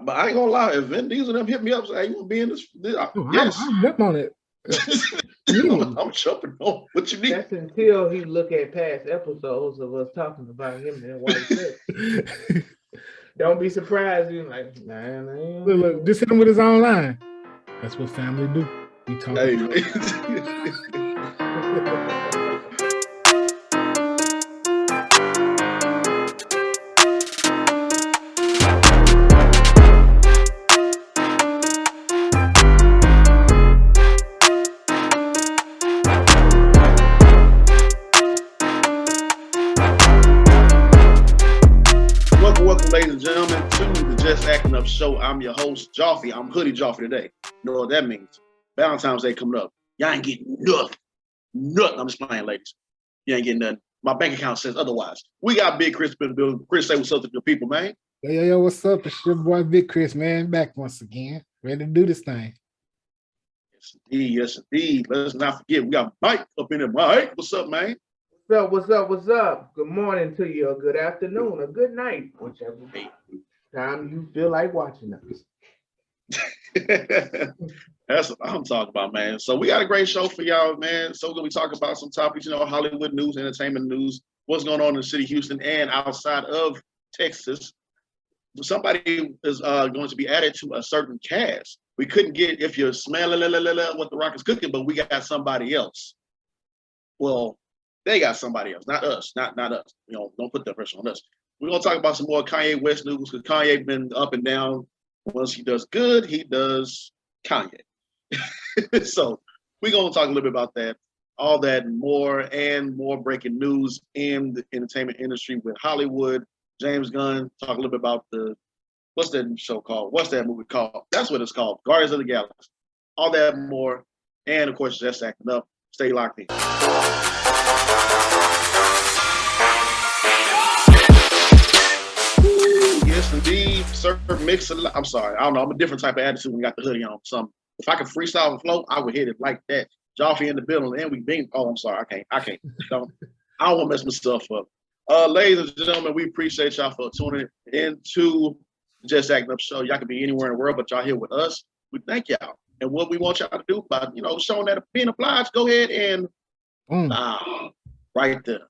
But I ain't gonna lie, if Vin Diesel them hit me up, say, "Hey, you want to be in this?" Yes, I'm jump on it. I'm jumping on what you need. That's until he look at past episodes of us talking about him and white sex. Don't be surprised. You're like, man. Look, just hit him with his own line. That's what family do. We talk. Hey. Welcome, ladies and gentlemen, to the Just Acting Up Show. I'm your host, Joffy. I'm Hoodie Joffy today. You know what that means? Valentine's Day coming up. Y'all ain't getting nothing. Nothing. I'm just playing, ladies. You ain't getting nothing. My bank account says otherwise. We got Big Chris in the building. Chris, say what's up to the people, man. Yo, what's up? It's your boy, Big Chris, man. Back once again. Ready to do this thing. Yes, indeed. Let's not forget, we got Mike up in there. Mike, what's up, man? What's up? Good morning to you, or good afternoon, or good night, whichever time you feel like watching us. That's what I'm talking about, man. So we got a great show for y'all, man. So we're going to be talking about some topics, Hollywood news, entertainment news, what's going on in the city of Houston and outside of Texas. Somebody is going to be added to a certain cast. We couldn't get if you smell what the Rock is cooking, but we got somebody else. Well, they got somebody else, not us, not us. Don't put that pressure on us. We're gonna talk about some more Kanye West news because Kanye been up and down. Once he does good, he does Kanye. So we're gonna talk a little bit about that, all that and more breaking news in the entertainment industry with Hollywood. James Gunn, talk a little bit about what's that show called? What's that movie called? That's what it's called, Guardians of the Galaxy. All that and more, and of course, Just Acting Up. Stay locked in. Yes, indeed, sir. I'm sorry. I don't know. I'm a different type of attitude when we got the hoodie on. If I could freestyle and flow, I would hit it like that. Joffy in the building, and we been. Oh, I'm sorry. I can't. I don't want to mess myself up. Ladies and gentlemen, we appreciate y'all for tuning into the Just Acting Up Show. Y'all can be anywhere in the world, but y'all here with us. We thank y'all. And what we want y'all to do by, showing that being obliged, go ahead and right there.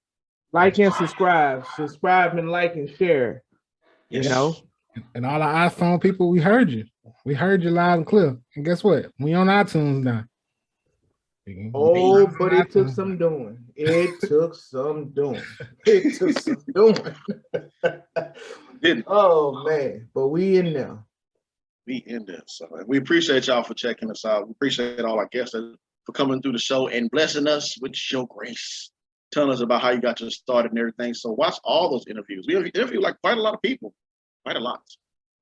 Like and subscribe. Subscribe and like and share. Yes. And all the iPhone people, we heard you. We heard you loud and clear. And guess what? We on iTunes now. Oh, but it took some doing. It took some doing. Oh, man. But we in there. So we appreciate y'all for checking us out. We appreciate all our guests for coming through the show and blessing us with your grace. Telling us about how you got your started and everything. So watch all those interviews. We interviewed like quite a lot of people. Quite a lot.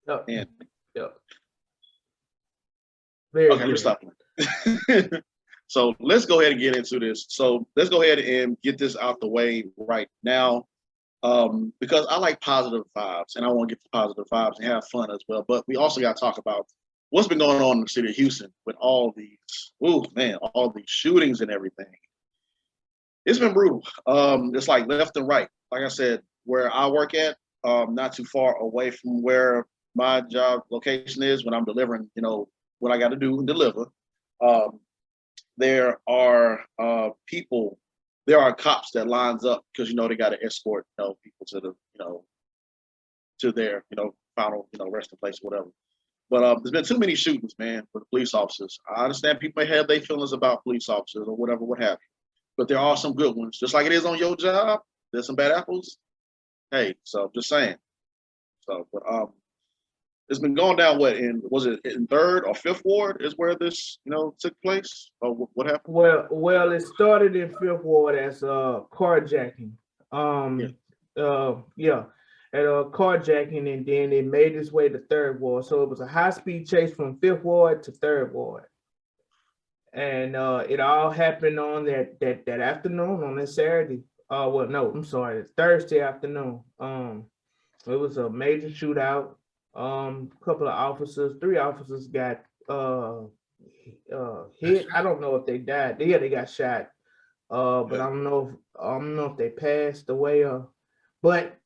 Yep. And yep. Okay, let me stop. So let's go ahead and get into this. So let's go ahead and get this out the way right now. Because I like positive vibes and I want to get the positive vibes and have fun as well. But we also got to talk about what's been going on in the city of Houston with all these shootings and everything. It's been brutal. It's like left and right. Like I said, where I work at, not too far away from where my job location is when I'm delivering, what I got to do and deliver. There are people. There are cops that lines up because they got to escort people to the to their final resting place or whatever. But there's been too many shootings, man, for the police officers. I understand people may have their feelings about police officers or whatever, what have you. But there are some good ones, just like it is on your job. There's some bad apples. Hey, so just saying. So, but it's been going down. Was it in 3rd or 5th ward is where this took place? Or what happened? Well, it started in 5th ward as carjacking. Carjacking, and then it made its way to 3rd ward. So it was a high-speed chase from 5th ward to 3rd ward. And it all happened on that afternoon, on that Saturday. Thursday afternoon. It was a major shootout. Couple of 3 officers got hit. I don't know if they died. They got shot. But I don't know if they passed away. But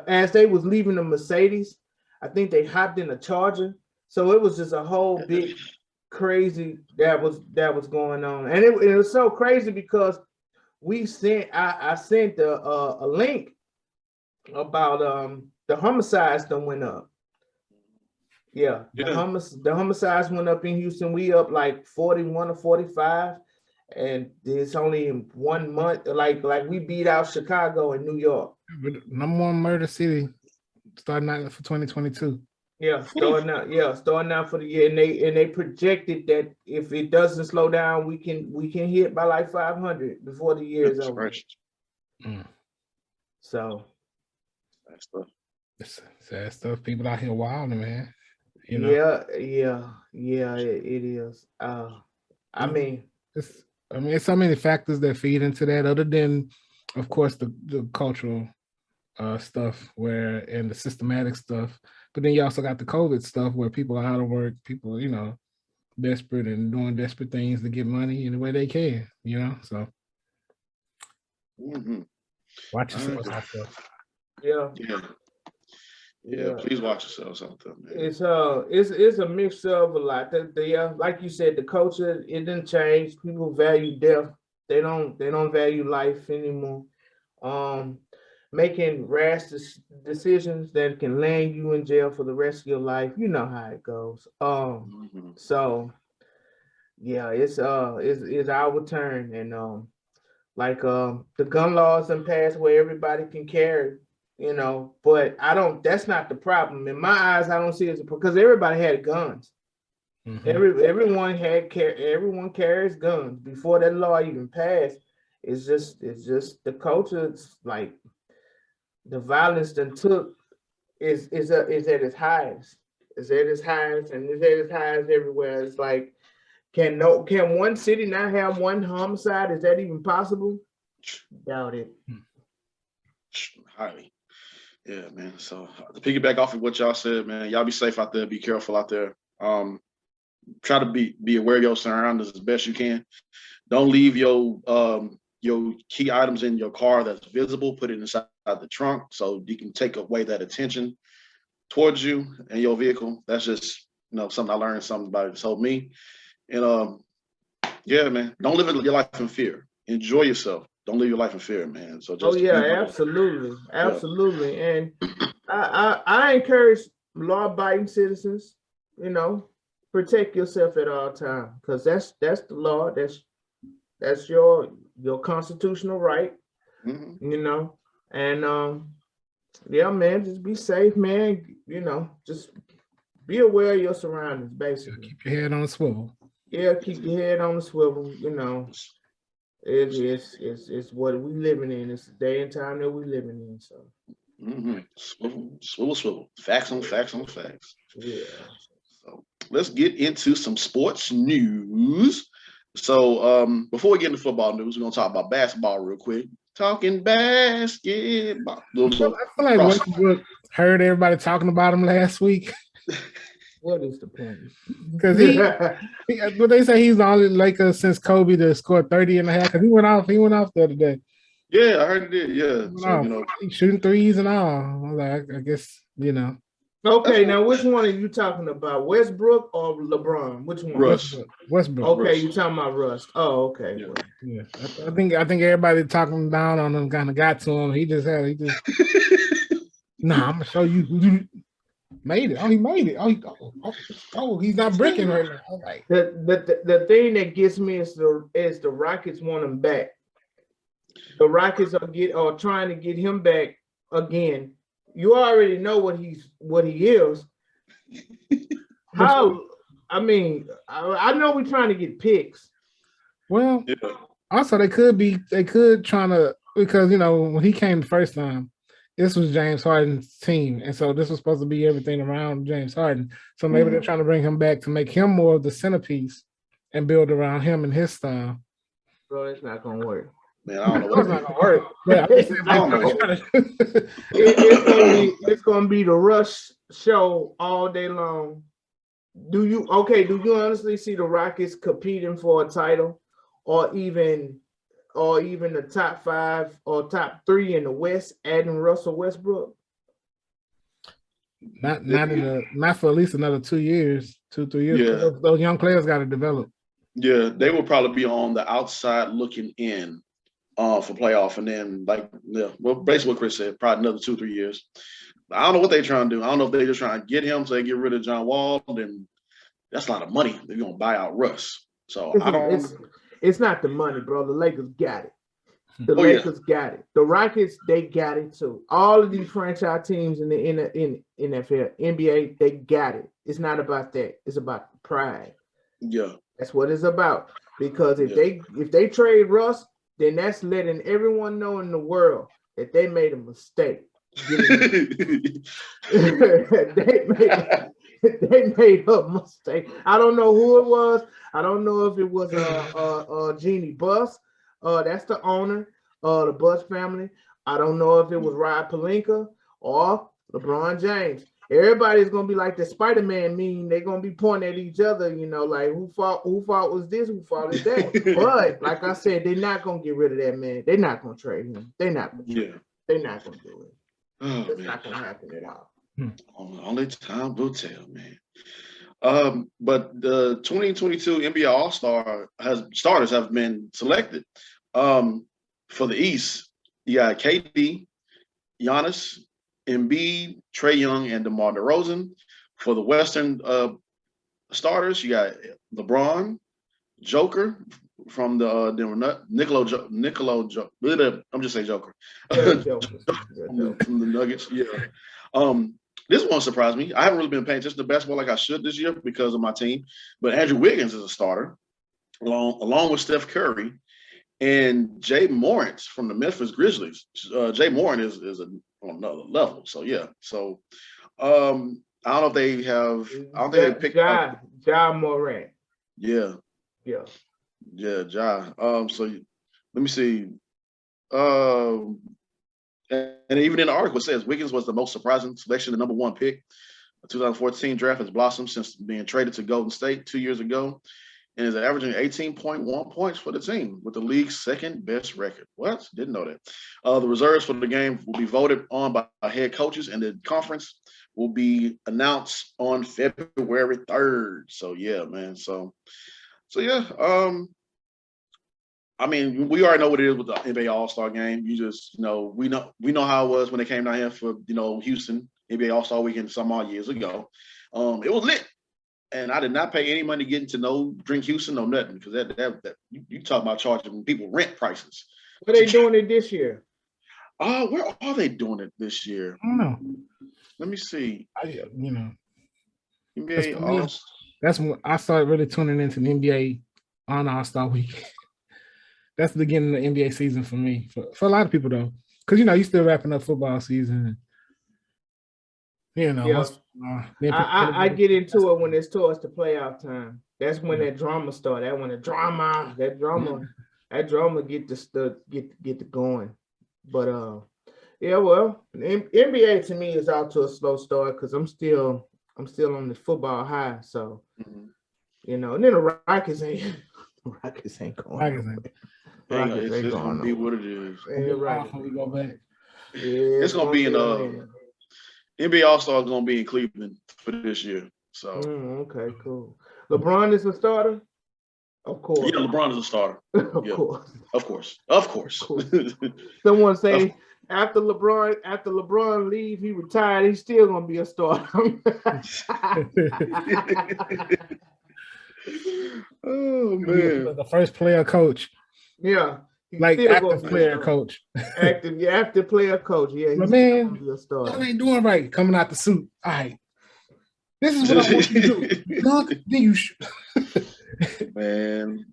as they was leaving the Mercedes, I think they hopped in a Charger. So it was just a whole big crazy that was going on. And it was so crazy because I sent a link about the homicides that went up. Yeah, the homicides went up in Houston. We up like 41 or 45, and it's only in 1 month. Like we beat out Chicago and New York. Number one murder city starting out for 2022. Yeah, starting out for the year, and they projected that if it doesn't slow down, we can hit by like 500 before the year is over. So that's stuff. It's sad stuff. People out here wilding, man. You know? Yeah, it is. I mean, it's so many factors that feed into that, other than, of course, the cultural stuff and the systematic stuff. But then you also got the COVID stuff where people are out of work, people, desperate and doing desperate things to get money in the way they can, So watch yourself out there. Yeah, please watch yourselves out there, man. It's a mixture of a lot. Like you said, the culture, it didn't change. People value death. They don't value life anymore. Making rash decisions that can land you in jail for the rest of your life. You know how it goes. So yeah, it's our turn, and the gun laws in passed where everybody can carry. But that's not the problem. In my eyes, I don't see it because everybody had guns. Everyone carries guns before that law even passed. It's just the culture. It's like the violence that took is at its highest. It's at its highest, and it's at its highest everywhere. It's like, can one city not have one homicide? Is that even possible? Doubt it. Highly. Yeah, man. So to piggyback off of what y'all said, man, y'all be safe out there. Be careful out there. Try to be aware of your surroundings as best you can. Don't leave your key items in your car that's visible. Put it inside the trunk so you can take away that attention towards you and your vehicle. That's just something I learned. Somebody told me. And yeah, man, don't live your life in fear. Enjoy yourself. Don't live your life in fear, man. So just absolutely. And I encourage law-abiding citizens, protect yourself at all times, because that's the law. That's your constitutional right. And yeah, man, just be safe, man. Just be aware of your surroundings, basically. Keep your head on a swivel. Yeah, keep your head on the swivel. It's what we living in. It's the day and time that we living in. So swivel. Facts on facts. Yeah. So let's get into some sports news. So before we get into football news, we're gonna talk about basketball real quick. Talking basketball. I feel like Westbrook heard everybody talking about him last week. What is the point? Because but they say he's the only Laker since Kobe to score 30 and a half. Because he went off the other day. Yeah, I heard it did. Yeah, so, he's shooting threes and all. I guess Okay, now which one are you talking about? Westbrook or LeBron? Which one? Westbrook. Okay, you talking about Russ? Oh, okay. Yeah. I think everybody talking down on him kind of got to him. He just nah, I'm gonna show you. Made it. Oh, he made it. He's not bricking right now. Okay. The thing that gets me is the Rockets want him back. The Rockets are trying to get him back again. You already know what he is. How? I mean, I know we're trying to get picks. Well, also they could trying to, because when he came the first time, this was James Harden's team, and so this was supposed to be everything around James Harden. So maybe they're trying to bring him back to make him more of the centerpiece and build around him and his style. Bro, it's not gonna work. Man, I don't know. It's not gonna work. But it's gonna be the Rush show all day long. Do you honestly see the Rockets competing for a title, or even the top 5 or top 3 in the West, adding Russell Westbrook? Not for at least another 2 years, 2-3 years. Yeah. Those young players got to develop. Yeah, they will probably be on the outside looking in for playoff, and then basically what Chris said, probably another 2-3 years. I don't know what they're trying to do. I don't know if they're just trying to get him so they get rid of John Wall. Then that's a lot of money. They're gonna buy out Russ. So it's not the money, bro. The Lakers got it. The Lakers got it. The Rockets, they got it too. All of these franchise teams in the NFL, NBA, they got it. It's not about that. It's about pride. Yeah, that's what it's about. Because if they trade Russ, then that's letting everyone know in the world that they made a mistake. They made a mistake. I don't know who it was. I don't know if it was Jeannie Buss. That's the owner of the Buss family. I don't know if it was Rob Pelinka or LeBron James. Everybody's gonna be like the Spider-Man meme. They're gonna be pointing at each other, like who fault was this, who fault is that. But like I said, they're not gonna get rid of that man. They're not gonna trade him. They're not gonna trade him. They're not gonna do it. It's not gonna happen at all. Only time will tell, man. But the 2022 NBA All-Star starters have been selected. For the East, you got KD, Giannis, Embiid, Trae Young, and DeMar DeRozan. For the Western starters, you got LeBron, Joker from the Denver I'm just saying Joker. From the Nuggets, yeah. This one surprised me. I haven't really been paying attention to basketball like I should this year because of my team. But Andrew Wiggins is a starter, along with Steph Curry and Jay Morant from the Memphis Grizzlies. Jay Morant is on another level. So yeah. So I don't know if they have. I don't think they picked up Ja Morant. Yeah. Ja. So let me see. And even in the article, it says Wiggins was the most surprising selection, the number one pick. The 2014 draft has blossomed since being traded to Golden State 2 years ago and is averaging 18.1 points for the team with the league's second best record. What? Didn't know that. The reserves for the game will be voted on by head coaches, and the conference will be announced on February 3rd. So, yeah, man. So yeah. I mean, we already know what it is with the NBA All-Star game. You just, we know how it was when they came down here for, Houston NBA All-Star Weekend some odd years ago. It was lit, and I did not pay any money getting to no drink Houston, no nothing, because that you talk about charging people rent prices. What are they doing it this year? Where are they doing it this year? I don't know. Let me see. NBA All-Star. That's when I started really tuning into the NBA on All-Star Week. That's the beginning of the NBA season for me. For a lot of people, though. Because, you still wrapping up football season. Yeah. I get into it when it's towards the playoff time. That's when that drama starts. That when that drama get the going. But NBA to me is out to a slow start because I'm still on the football high. So and then the Rockets ain't going. It's just gonna be what it is. When we go back. It's gonna be in NBA All-Star is gonna be in Cleveland for this year. So okay, cool. LeBron is a starter? Of course. Yeah, LeBron is a starter. Of course. Someone say after LeBron leave, he retired, he's still gonna be a starter. Oh man. The first player coach. Yeah. Like active player coach. Active player coach. Yeah. But man, y'all ain't doing right coming out the suit. All right. This is what I want you to do. Dunk, then you shoot. Man.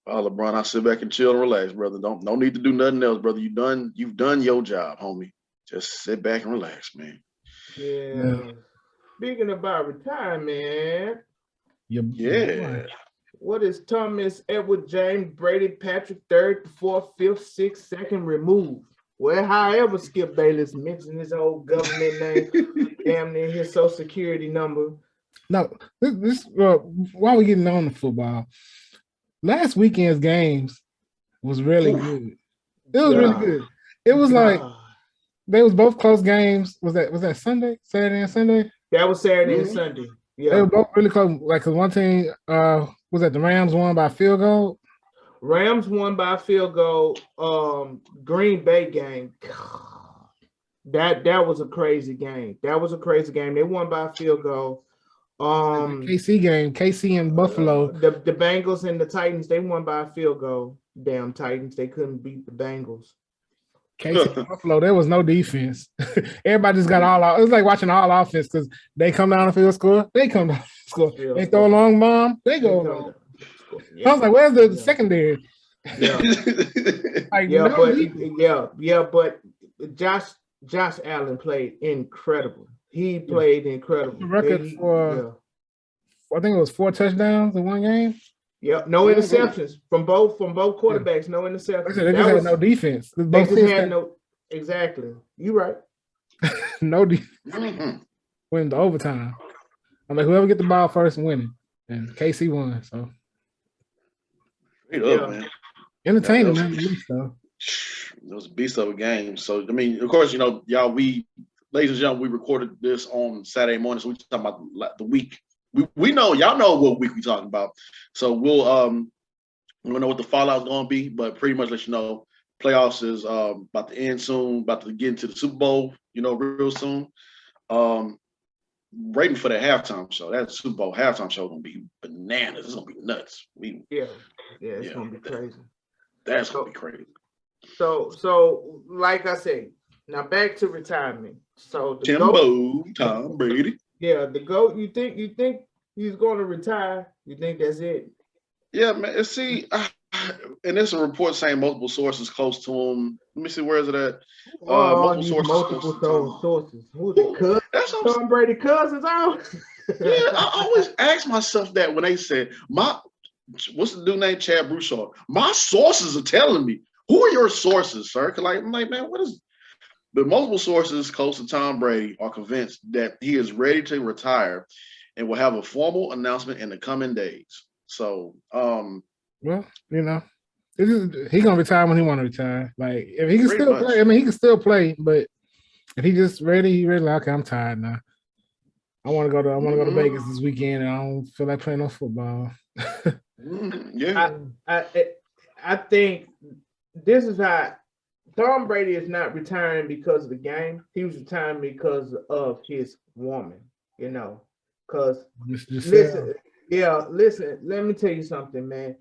LeBron, I sit back and chill and relax, brother. No need to do nothing else, brother. You've done your job, homie. Just sit back and relax, man. Yeah. Speaking about retirement. Yeah. What is Thomas, Edward, James, Brady, Patrick, 3rd, 4th, 5th, 6th, 2nd removed? Well, however, Skip Bayless mentioned his old government name, damn near his social security number. No, this while we're getting on the football, last weekend's games was really good. It was really good. It was like They was both close games. Was that Sunday, Saturday and Sunday? That was Saturday and Sunday. They Yeah, were both really close. Like, cause one team was that the Rams won by field goal. Rams won by field goal. Green Bay game. That was a crazy game. That was a crazy game. They won by field goal. KC game, KC and Buffalo. The Bengals and the Titans, they won by a field goal. Damn Titans, they couldn't beat the Bengals. KC and Buffalo, there was no defense. Everybody just got all out. It was like watching all offense because they come down the field score, they come down the score. They throw a long bomb, they go long. Yeah. I was like, where's the secondary? Yeah. But Josh Allen played incredible. He played incredible. The record for I think it was 4 touchdowns in one game. Yep, no interceptions from both quarterbacks. No interceptions. They just had no defense. They just had no. Exactly. You right. No defense. Win the overtime. I'm like, whoever get the ball first winning, and KC won. So man. Entertaining, man. Though. It was a beast of a game. So I mean, of course, y'all, ladies and gentlemen, we recorded this on Saturday morning, so we're talking about the week. We know, y'all know what week we talking about. So we'll know what the fallout's gonna be, but pretty much let you know, playoffs is about to end soon, about to get into the Super Bowl, real soon. Waiting for the halftime show. That Super Bowl halftime show gonna be bananas. It's gonna be nuts. It's gonna be crazy. That's gonna be crazy. So like I said, now back to retirement. So Tom Brady. Yeah, the GOAT. You think he's going to retire? You think that's it? Yeah, man. See, and there's a report saying multiple sources close to him. Let me see, where is it at? Multiple sources. Who's it? Cousins? Tom Brady cousins on? Yeah, I always ask myself that when they said what's the dude named Chad Broussard? My sources are telling me. Who are your sources, sir? Cause I'm like, man, what is? But multiple sources close to Tom Brady are convinced that he is ready to retire and will have a formal announcement in the coming days. So, well, he's gonna retire when he want to retire. Like, if he can still play, I mean, he can still play, but if he just ready, like, okay, I'm tired now. I want to go to Vegas this weekend, and I don't feel like playing no football. Yeah, I think this is how. Tom Brady is not retiring because of the game. He was retiring because of his woman, Because listen, let me tell you something, man.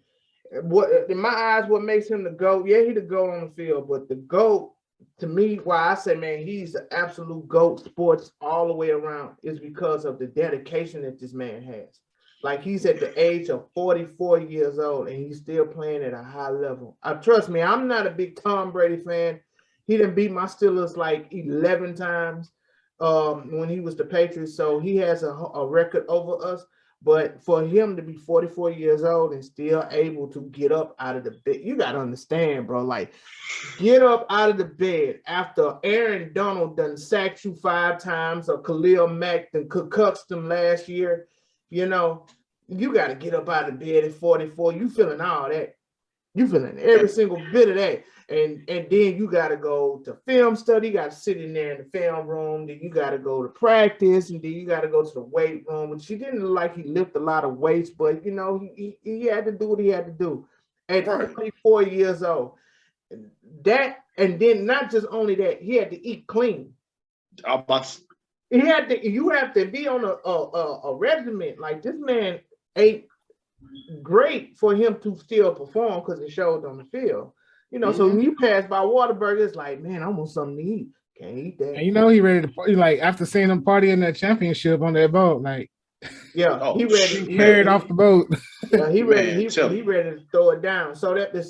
What in my eyes, what makes him the GOAT? Yeah, he the GOAT on the field, but the GOAT to me, why I say, man, he's the absolute GOAT sports all the way around is because of the dedication that this man has. Like, he's at the age of 44 years old and he's still playing at a high level. Trust me, I'm not a big Tom Brady fan. He done beat my Steelers like 11 times when he was the Patriots. So he has a record over us. But for him to be 44 years old and still able to get up out of the bed, you got to understand, bro. Like, get up out of the bed after Aaron Donald done sacked you 5 times or Khalil Mack done concussed him last year. You got to get up out of bed at 44. You feeling all that. You feeling every single bit of that. And then you got to go to film study. You got to sit in there in the film room. Then you got to go to practice. And then you got to go to the weight room, which he didn't look like he lifted a lot of weights, but, he had to do what he had to do at 24 years old. That, and then not just only that, he had to eat clean. You have to be on a regimen. Like, this man ate great for him to still perform because it showed on the field. So when you pass by Whataburger, it's like, man, I want something to eat. Can't eat that. And he ready to party. Like, after seeing him party in that championship on that boat, like, he ready. He carried off the boat. Yeah, he ready. He ready to throw it down. So it's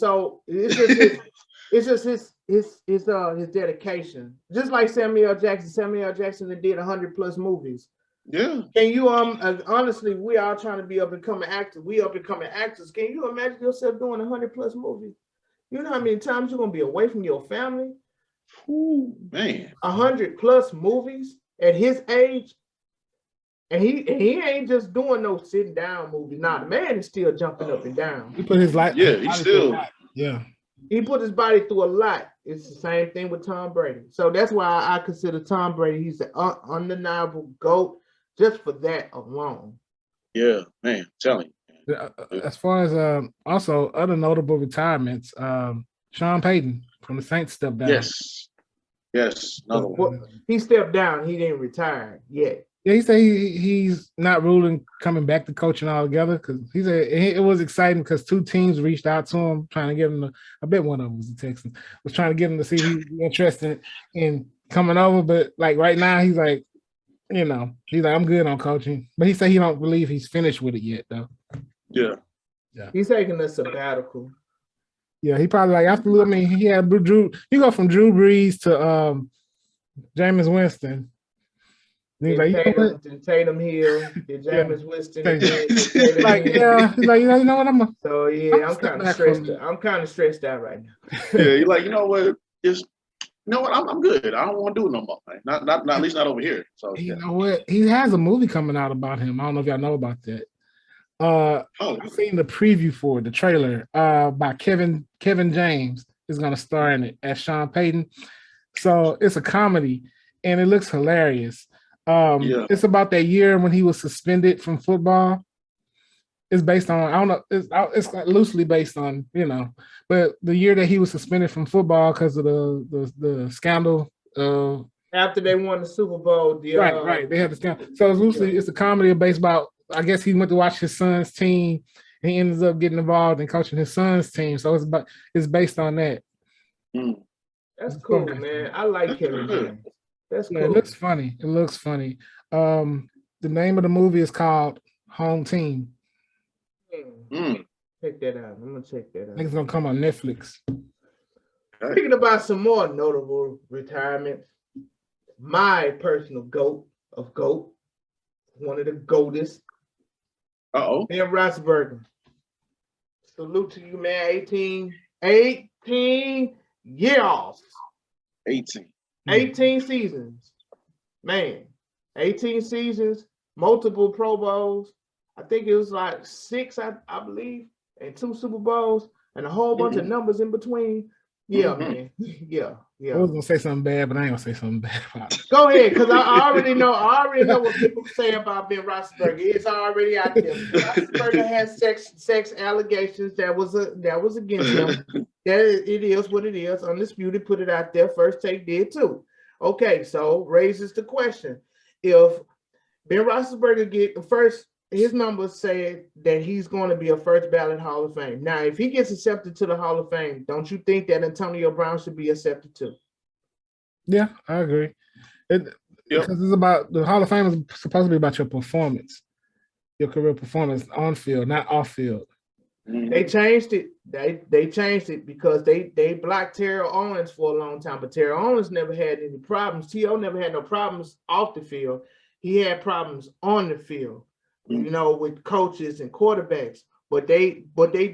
just his dedication. Just like Samuel L. Jackson. Samuel L. Jackson did 100+ movies. Yeah. Can you honestly, we all trying to be up and coming actors. We up and coming actors. Can you imagine yourself doing 100+ movies? You know how many times you're gonna be away from your family? Ooh, man. 100+ movies at his age. And he ain't just doing no sitting down movies. Nah, the man is still jumping up and down. He put his life. Yeah, he's still. Yeah. He put his body through a lot. It's the same thing with Tom Brady. So that's why I consider Tom Brady, he's the undeniable GOAT just for that alone. Yeah, man, telling you. As far as also other notable retirements, Sean Payton from the Saints stepped down. Yes, another one. Well, he stepped down. He didn't retire yet. Yeah, he said he's not ruling coming back to coaching altogether because he said it was exciting because 2 teams reached out to him trying to get him. I bet one of them was the Texans, was trying to get him to see if he was interested in coming over. But like right now, he's like, I'm good on coaching. But he said he don't believe he's finished with it yet, though. Yeah. He's taking a sabbatical. Yeah, he probably like after. I mean, he had Drew. He go from Drew Brees to Jameis Winston. He's like, Tatum Hill, Jameis Winston. He's like, you know what? I'm kind of stressed. I'm kind of stressed out right now. Yeah, you're like, you know what? I'm good. I don't want to do it no more. Man. Not at least not over here. So you know what? He has a movie coming out about him. I don't know if y'all know about that. I've seen the preview for it, the trailer by Kevin James is going to star in it as Sean Payton. So it's a comedy and it looks hilarious. It's about that year when he was suspended from football. It's based on, I don't know, it's loosely based on, but the year that he was suspended from football because of the scandal. After they won the Super Bowl. Right. They had the scandal. So it's loosely, it's a comedy based about, I guess he went to watch his son's team and he ends up getting involved in coaching his son's team. So it's based on that. That's cool, man. I like Kevin James. That's cool. It looks funny. The name of the movie is called Home Team. Check that out. I'm gonna check that out. I think it's gonna come on Netflix. Thinking about some more notable retirements. My personal GOAT of GOAT, one of the GOATest. Ben Roethlisberger. Salute to you, man. 18 years. 18 seasons. Man, 18 seasons, multiple Pro Bowls. I think it was like 6, I believe, and 2 Super Bowls, and a whole bunch of numbers in between. Yeah, man. Yeah. I was gonna say something bad, but I ain't gonna say something bad about it. Go ahead, because I already know what people say about Ben Roethlisberger. It's already out there. Roethlisberger has sex allegations that was against him. That it is what it is. Undisputed put it out there. First Take did too. Okay, so raises the question: if Ben Roethlisberger get the first, his numbers say that he's going to be a first ballot Hall of Fame. Now, if he gets accepted to the Hall of Fame, don't you think that Antonio Brown should be accepted too? Yeah, I agree. Because it's about the Hall of Fame is supposed to be about your performance, your career performance on field, not off field. They changed it. They changed it because they blocked Terrell Owens for a long time, but Terrell Owens never had any problems. T.O. never had no problems off the field. He had problems on the field, with coaches and quarterbacks. But they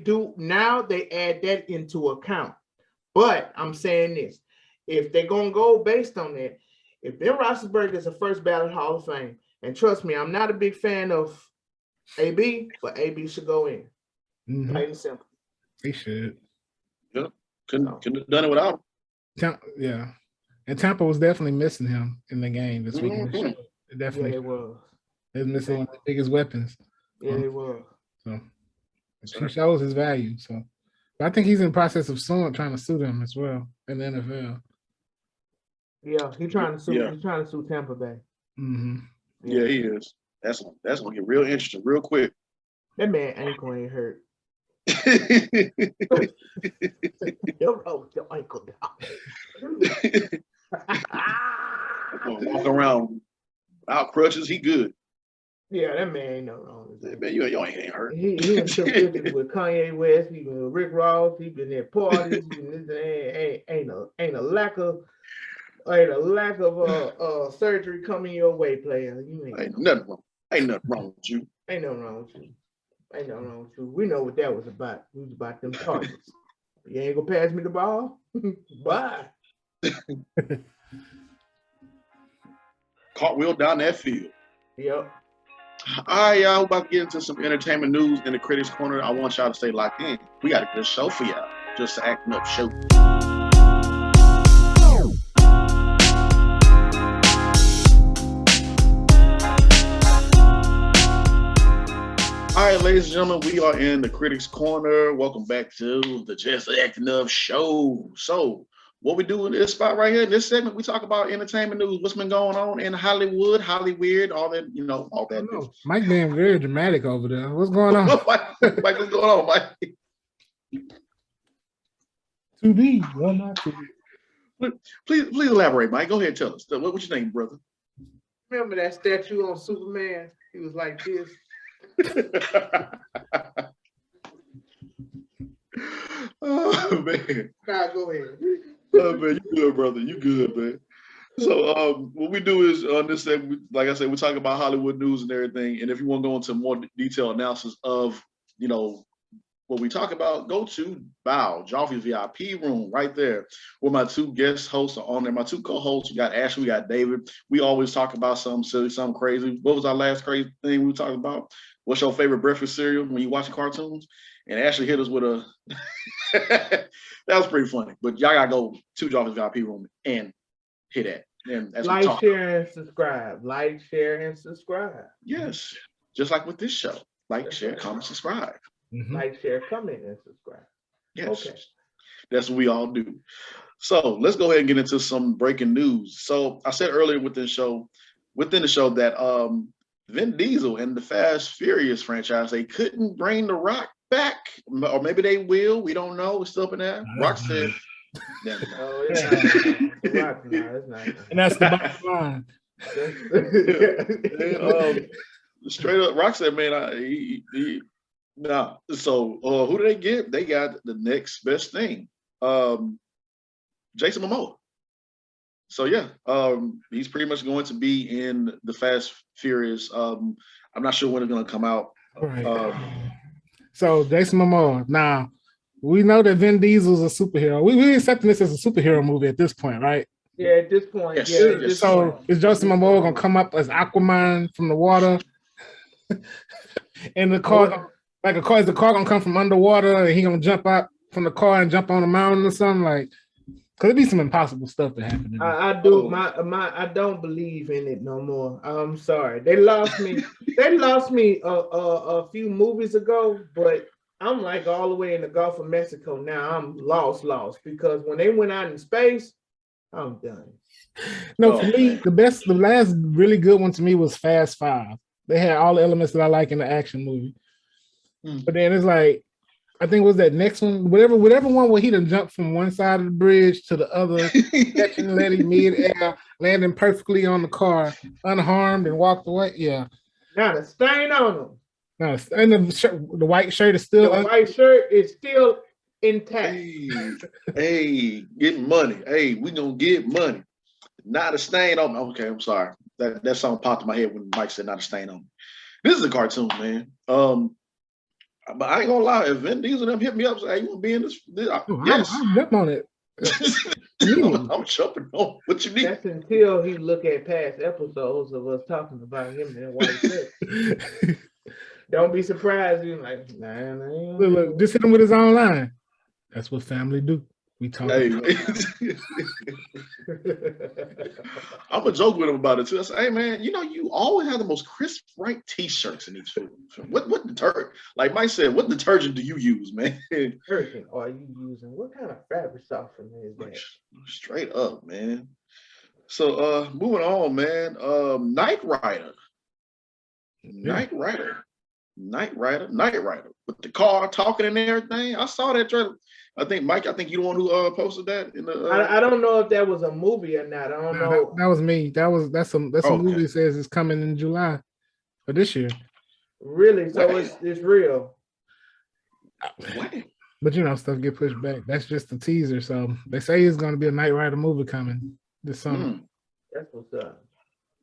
do now. They add that into account. But I'm saying this: if they're gonna go based on that, if Ben Roethlisberger is a first ballot Hall of Fame, and trust me, I'm not a big fan of AB, but AB should go in. Plain and simple. He should. Yep. Couldn't have done it without him. Yeah. And Tampa was definitely missing him in the game this week. It definitely was. They was missing one of the biggest weapons. Yeah, it was. So he shows his value. So but I think he's in the process of trying to sue them as well in the NFL. Yeah, he's trying to sue. Yeah. He's trying to sue Tampa Bay. Yeah, he is. That's gonna get real interesting real quick. That man ankle ain't hurt. Your ankle down. Walk around without crutches, he good. Yeah, that man ain't no wrong with that. Man, you ain't hurt. He been took pictures with Kanye West. He been with Rick Ross. He been at parties. Ain't a lack of surgery coming your way, player. Ain't nothing wrong. Ain't nothing wrong with you. Ain't nothing wrong with you. Ain't nothing wrong with you. We know what that was about. It was about them targets. You ain't gonna pass me the ball? Bye. Cartwheel down that field. Yep. All right, y'all. We're about to get into some entertainment news in the Critics Corner. I want y'all to stay locked in. We got a good show for y'all. Just Acting Up Show. All right, ladies and gentlemen, we are in the Critics Corner. Welcome back to the Just Acting Up Show. So, what we do in this spot right here, in this segment, we talk about entertainment news, what's been going on in Hollywood, Hollyweird, all that, all that. Mike being very dramatic over there. What's going on? Mike, what's going on, Mike? To be, well, not to be. Please elaborate, Mike. Go ahead and tell us. What you think, brother? Remember that statue on Superman? He was like this. Oh man. Nah, go ahead. Oh man, you good, brother. You good, man. So what we do is on this segment, like I said, we talk about Hollywood news and everything. And if you want to go into more detailed analysis of, what we talk about, go to Bow, Joffrey's VIP room right there, where my two guest hosts are on there. My two co-hosts, we got Ashley, we got David. We always talk about something silly, something crazy. What was our last crazy thing we were talking about? What's your favorite breakfast cereal when you watching cartoons? And Ashley hit us with a that was pretty funny. But y'all gotta go to Joffrey's VIP room and hit that. And as like, share, and subscribe. Like, share, and subscribe. Yes, just like with this show. Like, share, comment, subscribe. Mm-hmm. Like, share, comment, and subscribe. Yes. Okay. That's what we all do. So let's go ahead and get into some breaking news. So I said earlier within the show that Vin Diesel and the Fast Furious franchise, they couldn't bring The Rock back. Or maybe they will. We don't know. It's still up in there. Rock said. Oh, it's not. It's not. And that's the bottom line. Straight up, Rock said, man, nah. So who do they get? They got the next best thing. Jason Momoa. So yeah, he's pretty much going to be in the Fast Furious. I'm not sure when it's going to come out. Right. So Jason Momoa. Now we know that Vin Diesel's a superhero. We accepting this as a superhero movie at this point, right? Yeah, at this point. Yes. Yeah. So is Jason Momoa gonna come up as Aquaman from the water? And the car, is the car gonna come from underwater and he gonna jump out from the car and jump on a mountain or something? Like, could it be some impossible stuff to happen? I do. I don't believe in it no more. I'm sorry. They lost me. They lost me a few movies ago, but I'm like all the way in the Gulf of Mexico now. I'm lost because when they went out in space, I'm done. No, for me, the last really good one to me was Fast 5. They had all the elements that I like in the action movie. But then it's like, I think it was that next one, whatever one where he done jumped from one side of the bridge to the other, catching Letty mid-air, landing perfectly on the car, unharmed, and walked away. Yeah. Not a stain on him. No, and the white shirt is still. The white shirt is still intact. Hey, getting money. Hey, we gonna get money. Not a stain on me. Okay, I'm sorry. That song popped in my head when Mike said not a stain on me. This is a cartoon, man. But I ain't gonna lie, if Vin Diesel them hit me up, say, hey, you wanna be in this? Yes. I'll jump on it. I'm jumping on what you need. That's until he look at past episodes of us talking about him in white shirt. Don't be surprised. You're like, nah. Look, just hit him with his own line. That's what family do. We talk. Hey, I'm gonna joke with him about it too. I say, hey man, you always have the most crisp, bright t-shirts in each film. What detergent? Like Mike said, what detergent do you use, man? Detergent are you using? What kind of fabric softener is that? Straight up, man. So moving on, man. Knight Rider. Knight Rider with the car talking and everything. I saw that trailer. I think Mike, you're the one who posted that in the. I don't know if that was a movie or not. I don't know. That was me. That's a movie that says it's coming in July of this year. Really? So it's real. But stuff get pushed back. That's just the teaser. So they say it's going to be a Knight Rider movie coming this summer. That's what's up.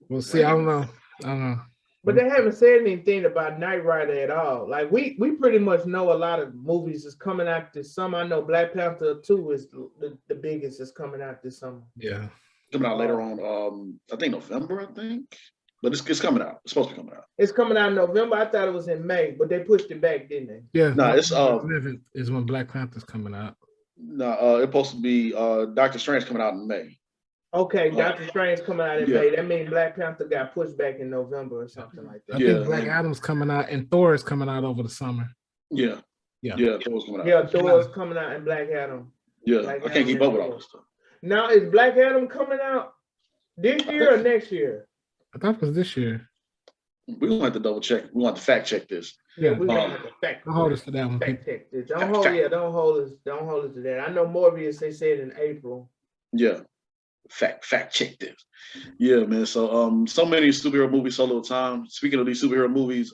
We'll see. I don't know. But they haven't said anything about Knight Rider at all. Like we pretty much know a lot of movies is coming out this summer. I know Black Panther 2 is the biggest is coming out this summer. Yeah. Coming out later on, I think November, But it's coming out. It's supposed to be coming out. It's coming out in November. I thought it was in May, but they pushed it back, didn't they? Yeah. No, it's is when Black Panther's coming out. No, it's supposed to be Doctor Strange coming out in May. Okay, Doctor Strange coming out in Yeah. May. That means Black Panther got pushed back in November or something like I that. think Black Adam's coming out and Thor is coming out over the summer. Yeah. Thor's coming out. Yeah, Thor's coming out and Black Adam. Yeah, Black I can't keep up with all this stuff. Now, is Black Adam coming out this year or next year? I thought it was this year. We're gonna have to double check. We want to fact check this. Yeah, we're gonna have to fact hold us to that one. Fact check this. Don't hold us to that. I know Morbius, they said in April. Yeah. Fact check this. Yeah, man. So so many superhero movies, so little time. Speaking of these superhero movies,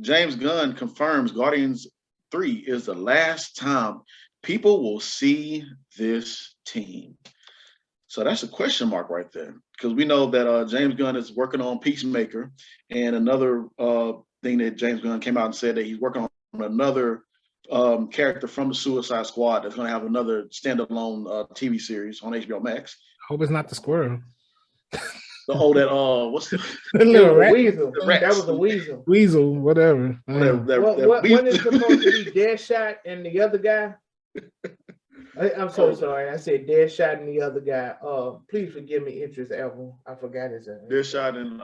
James Gunn confirms Guardians 3 is the last time people will see this team. So that's a question mark right there, because we know that James Gunn is working on Peacemaker, and another thing that James Gunn came out and said that he's working on another character from the Suicide Squad that's going to have another standalone TV series on HBO Max. I hope it's not the squirrel. What's the little rat? Weasel. That was a weasel. Weasel, whatever. When is supposed to be Deadshot and the other guy? I'm so sorry. I said Deadshot and the other guy. Please forgive me, Idris Elba. I forgot his name. Deadshot and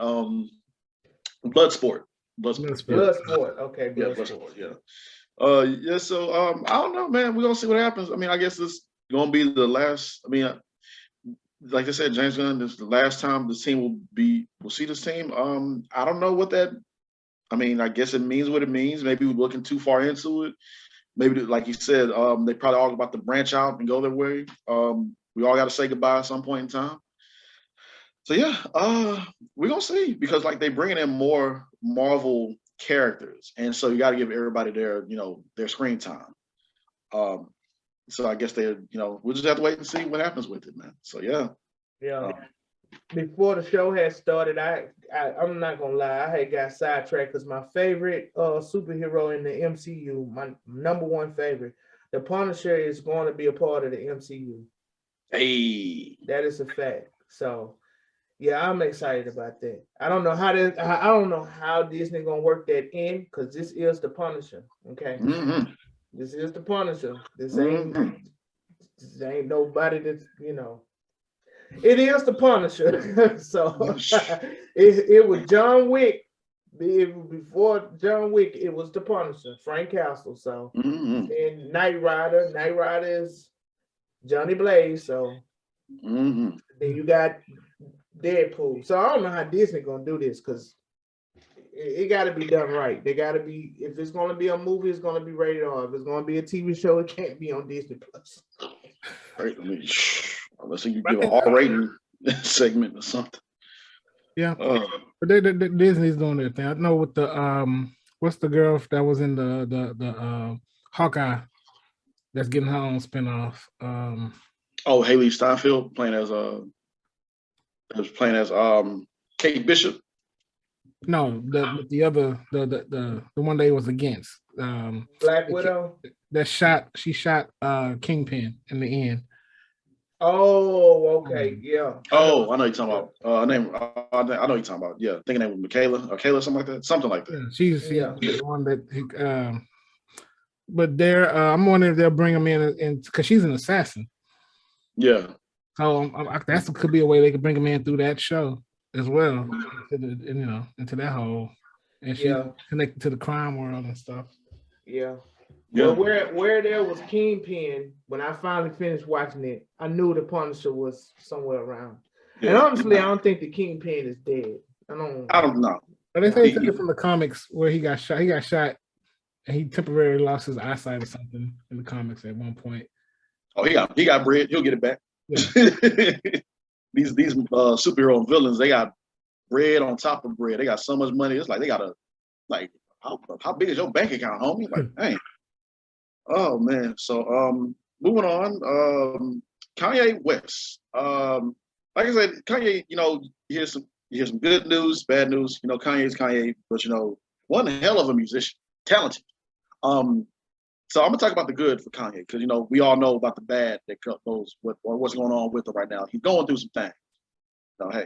Bloodsport. Bloodsport. Okay, Bloodsport. Yeah. So I don't know, man. We're gonna see what happens. I mean, I guess this gonna be the last. I mean, like I said, James Gunn, this is the last time this team will see this team. I don't know what that. I mean, I guess it means what it means. Maybe we're looking too far into it. Maybe, like you said, they probably all about to branch out and go their way. We all got to say goodbye at some point in time. So yeah, we're gonna see, because like they bringing in more Marvel characters, and so you got to give everybody their screen time. So I guess we'll just have to wait and see what happens with it, man. So yeah. Before the show had started, I'm not gonna lie, I had got sidetracked because my favorite superhero in the MCU, my number one favorite, the Punisher, is going to be a part of the MCU. Hey, that is a fact. So yeah, I'm excited about that. I don't know how Disney gonna work that in, because this is the Punisher. Okay. Mm-hmm. This is the Punisher. This ain't nobody that's, it is the Punisher. So it was John Wick. Before John Wick, it was the Punisher, Frank Castle. So and Knight Rider is Johnny Blaze. So then you got Deadpool. So I don't know how Disney gonna do this, because it got to be done right. They got to be, if it's going to be a movie, it's going to be rated R. If it's going to be a TV show, it can't be on Disney Plus. Right. Unless you give an R rating segment or something. Yeah. But Disney's doing their thing. I know with the what's the girl that was in the Hawkeye that's getting her own spinoff? Haley Steinfeld playing as Kate Bishop. No, the other the one they was against. Black Widow. She shot Kingpin in the end. Oh, okay, yeah. Oh, I know you're talking about. I know you're talking about. Yeah, I think her name was Michaela or Kayla, something like that. Yeah, she's the one that. But I'm wondering if they'll bring them in because she's an assassin. Yeah. So that could be a way they could bring them in through that show as well, into that whole, and she's connected to the crime world and stuff. Yeah. Well, where there was Kingpin, when I finally finished watching it, I knew the Punisher was somewhere around. Yeah. And honestly, I don't think the Kingpin is dead. I don't know. But they say he took it from the comics where he got shot. He got shot, and he temporarily lost his eyesight or something in the comics at one point. Oh, he got bread. He'll get it back. Yeah. These superhero villains, they got bread on top of bread. They got so much money. It's like they got how big is your bank account, homie? Like, dang. Oh man. So moving on. Kanye West. Like I said, Kanye, here's some good news, bad news. Kanye's Kanye, but one hell of a musician, talented. So I'm gonna talk about the good for Kanye, because we all know about the bad that goes with what's going on with him right now. He's going through some things. Hey,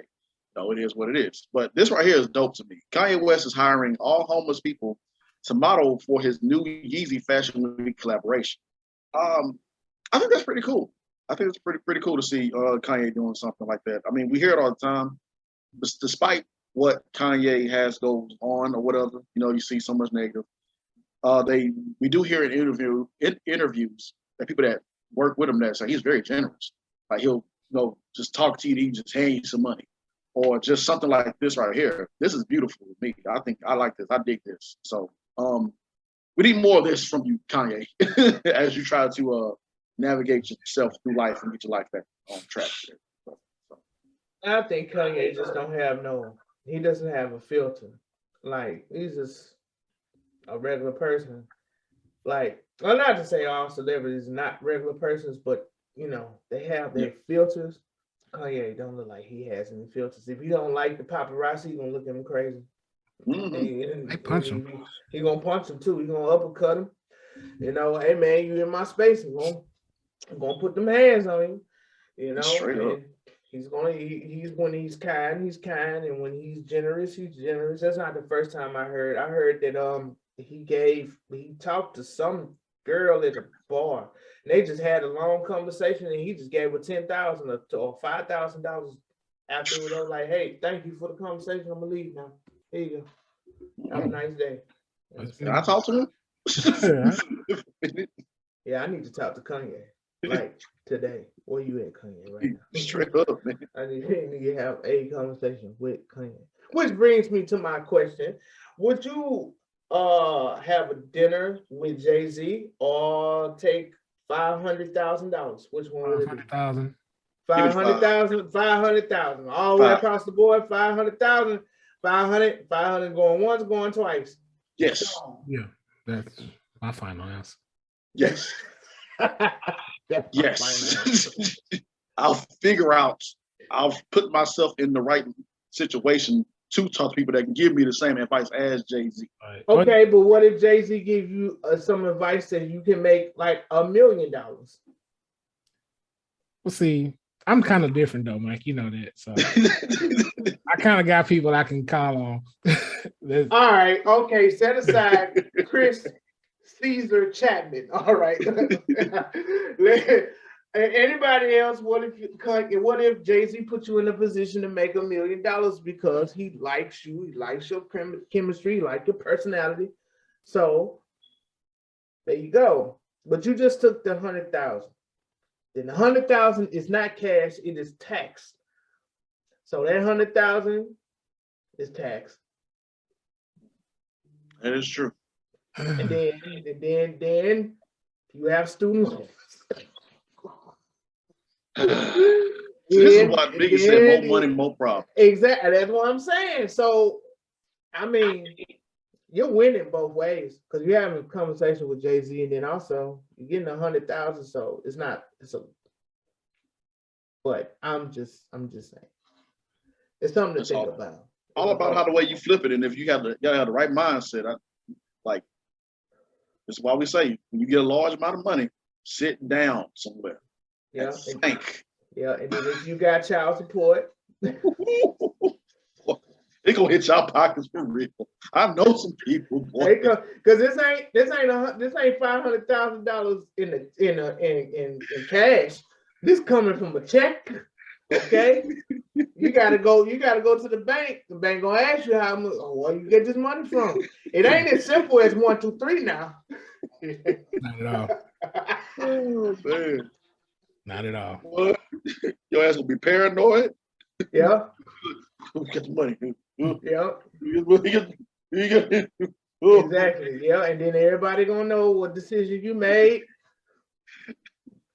it is what it is. But this right here is dope to me. Kanye West is hiring all homeless people to model for his new Yeezy Fashion Week collaboration. I think that's pretty cool. I think it's pretty cool to see Kanye doing something like that. I mean, we hear it all the time, but despite what Kanye has goes on or whatever, you see so much negative. We do hear in interviews that people that work with him that say he's very generous. Like he'll just talk to you, he just hand you some money, or just something like this right here. This is beautiful to me. I think I like this. I dig this. So we need more of this from you, Kanye, as you try to navigate yourself through life and get your life back on track. So. I think Kanye just he doesn't have a filter. Like, he's just a regular person. Like, well, not to say all celebrities are not regular persons, but they have their filters. Kanye don't look like he has any filters. If you don't like the paparazzi, you're gonna look at him crazy. They punch him. He gonna punch him too. He gonna uppercut him. Hey man, you in my space. I'm gonna put them hands on him. Straight up. He's when he's kind, and when he's generous, he's generous. That's not the first time I heard. I heard that he talked to some girl at a bar, and they just had a long conversation, and he just gave her $10,000 or $5,000 after it. I was like, hey, thank you for the conversation. I'm gonna leave now. Here you go. Have a nice day. Can I talk to him? Yeah, I need to talk to Kanye. Like today. Where you at, Kanye, right now? Straight up, man. I need to have a conversation with Kanye. Which brings me to my question. Would you have a dinner with Jay-Z or take $500,000? Which one would it be? 500,000. 500,000. All the way across the board, 500,000. 500 going once, going twice. Yes. Yeah, that's my final answer. Yes. Yes. I'll put myself in the right situation to talk to people that can give me the same advice as Jay-Z. Right. Okay, but what if Jay-Z gives you some advice that you can make like $1 million? Well, see, I'm kind of different though, Mike. You know that. So I kind of got people I can call on. All right. Okay. Set aside Chris Caesar Chapman. All right. Anybody else? What if Jay-Z put you in a position to make $1 million because he likes you, he likes your chemistry, he likes your personality? So there you go. But you just took the 100,000. Then the 100,000 is not cash; it is taxed. So that 100,000 is taxed. That is true. And then you have student loans. This is what Biggie said: more money, more problems. Exactly, that's what I'm saying. So, I mean, you're winning both ways because you're having a conversation with Jay-Z, and then also you're getting 100,000. So but I'm just saying, it's something to think about. All about how the way you flip it, and if you gotta have the right mindset. That's why we say when you get a large amount of money, sit down somewhere. Yeah. Think. Yeah, and then if you got child support, they gonna hit y'all pockets for real. I know some people, boy. Because this ain't $500,000 in cash. This coming from a check. Okay, you gotta go to the bank. The bank gonna ask you where you get this money from. It ain't as simple as 1, 2, 3 now. Not at all. Oh, man. Not at all. What? Your ass gonna be paranoid. Yeah. Get the money. Yeah. Oh. Exactly. Yeah, and then everybody gonna know what decision you made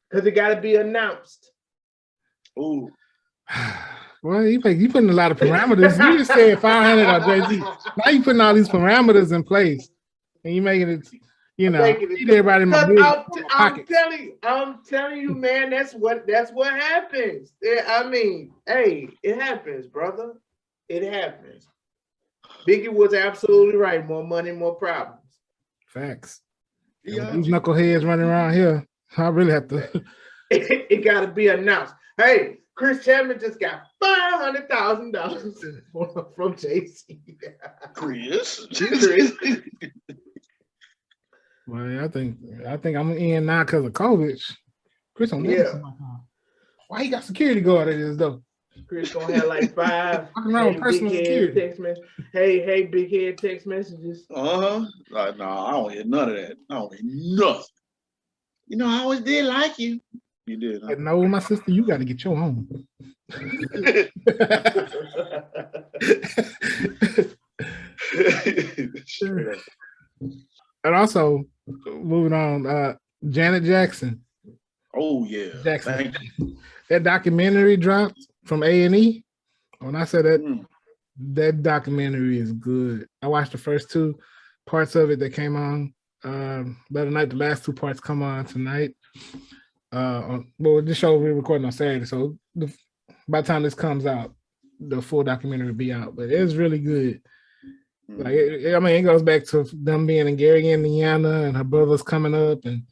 because it got to be announced. Ooh. Well, you putting a lot of parameters. You just said 500 or Jay-Z. Now you putting all these parameters in place, and you making it. Everybody in my I'm telling you, man. That's what happens. I mean, hey, it happens, brother. It happens. Biggie was absolutely right. More money, more problems. Facts. Yeah. These knuckleheads running around here. I really have to. It got to be announced. Hey, Chris Chapman just got $500,000 from Jay-Z. Chris. Well, I think I'm in now because of COVID. Chris, I'm Why he got security guard at his door? Chris gonna have like 5 personal big head text messages. Hey, big head text messages. No, I don't hear none of that. I don't hear nothing. You know, I always did like you. You did. Huh? No, my sister, you got to get your own. And also, moving on, Janet Jackson. Oh yeah, Jackson. That documentary dropped from A&E. When I said that, that documentary is good. I watched the first 2 parts of it that came on the other night. The last 2 parts come on tonight. Well, this show we're recording on Saturday, so by the time this comes out, the full documentary will be out. But it's really good. Like, it goes back to them being in Gary, Indiana, and her brothers coming up, and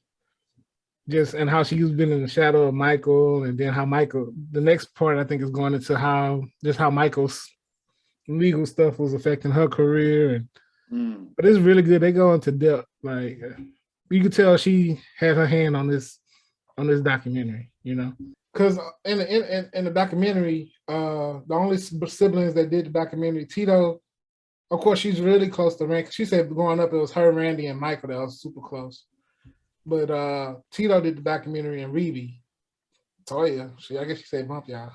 how she's been in the shadow of Michael, and then how Michael. The next part, I think, is going into how Michael's legal stuff was affecting her career, but it's really good. They go into depth. Like, you could tell she had her hand on this documentary, you know, because in the documentary, the only siblings that did the documentary, Tito. Of course, she's really close to Randy. She said growing up, it was her, Randy, and Michael that was super close. But Tito did the documentary, and Reeve. Toya, I guess she said bump y'all.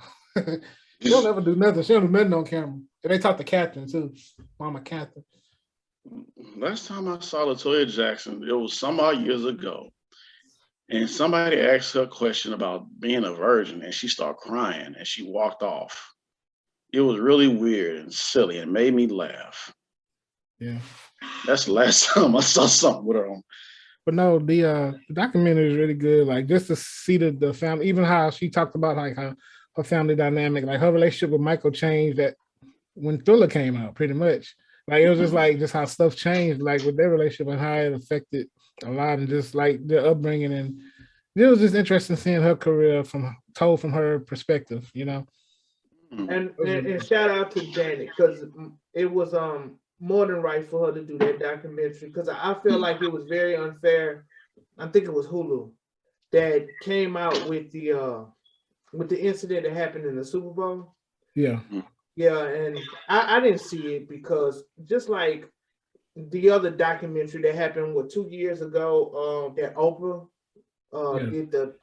She don't ever do nothing. She don't do nothing on camera. And they talked to Catherine too, Mama Catherine. Last time I saw LaToya Jackson, it was some odd years ago. And somebody asked her a question about being a virgin, and she started crying, and she walked off. It was really weird and silly and made me laugh. Yeah. That's the last time I saw something with her on. But no, the documentary is really good. Like, just to see the family, even how she talked about like how her family dynamic, like her relationship with Michael changed that when Thriller came out, pretty much. Like, it was just like how stuff changed, like with their relationship and how it affected a lot, and just like their upbringing. And it was just interesting seeing her career told from her perspective, you know. And shout out to Janet, because it was more than right for her to do that documentary, because I feel like it was very unfair. I think it was Hulu that came out with the incident that happened in the Super Bowl. Yeah. Yeah, and I didn't see it because just like the other documentary that happened 2 years ago, that Oprah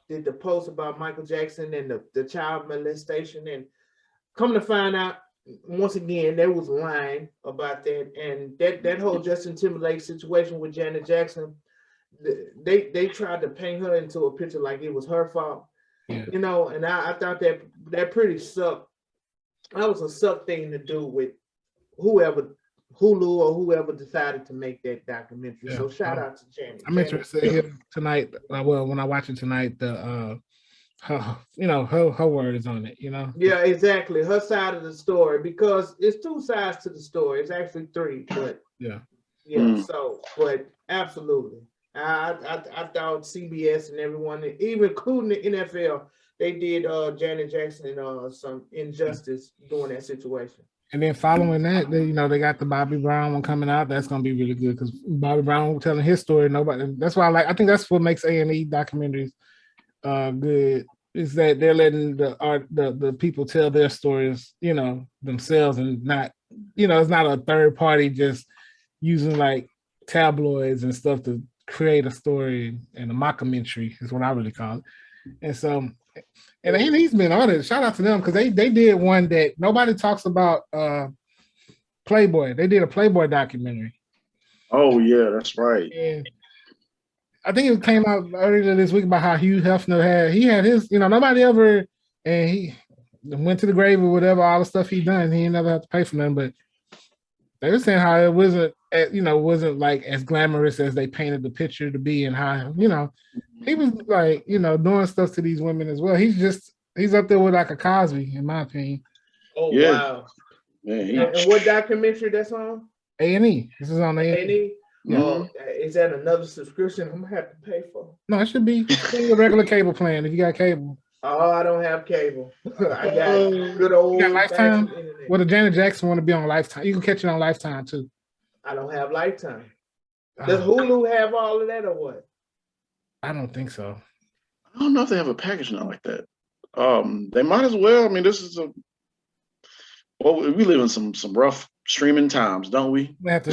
did the post about Michael Jackson and the child molestation, and come to find out, once again, there was lying about that, and that whole Justin Timberlake situation with Janet Jackson, they tried to paint her into a picture like it was her fault, you know, and I thought that pretty sucked. That was a suck thing to do with whoever, Hulu or whoever decided to make that documentary. Yeah. So shout out to Janet. I'm interested here tonight. Well, when I watch it tonight, her word is on it, you know. Yeah, exactly. Her side of the story, because it's 2 sides to the story. It's actually 3, but yeah. So, but absolutely, I thought CBS and everyone, even including the NFL, they did Janet Jackson some injustice during that situation. And then following that, they got the Bobby Brown one coming out. That's gonna be really good because Bobby Brown telling his story. That's why I think that's what makes A&E documentaries good, is that they're letting the people tell their stories, themselves, and not, it's not a third party just using like tabloids and stuff to create a story, and a mockumentary is what I really call it. And so, and A&E's been on it. Shout out to them, because they did one that nobody talks about. Playboy. They did a Playboy documentary. Oh yeah, that's right. And I think it came out earlier this week about how Hugh Hefner had his, nobody ever, and he went to the grave or whatever, all the stuff he done. He never had to pay for nothing, but they were saying how it wasn't like as glamorous as they painted the picture to be, and how, he was like, doing stuff to these women as well. He's up there with like a Cosby, in my opinion. Oh, yeah. Wow. Yeah, and what documentary that's on? A&E. This is on A&E. Oh, is that another subscription I'm gonna have to pay for? No, it should be a regular cable plan if you got cable. Oh, I don't have cable. I got good old. You got Lifetime? Well, the Janet Jackson want to be on Lifetime. You can catch it on Lifetime too. I don't have Lifetime. Does Hulu have all of that or what? I don't think so. I don't know if they have a package now like that. They might as well. I mean, this is we live in some rough streaming times, don't we? We have to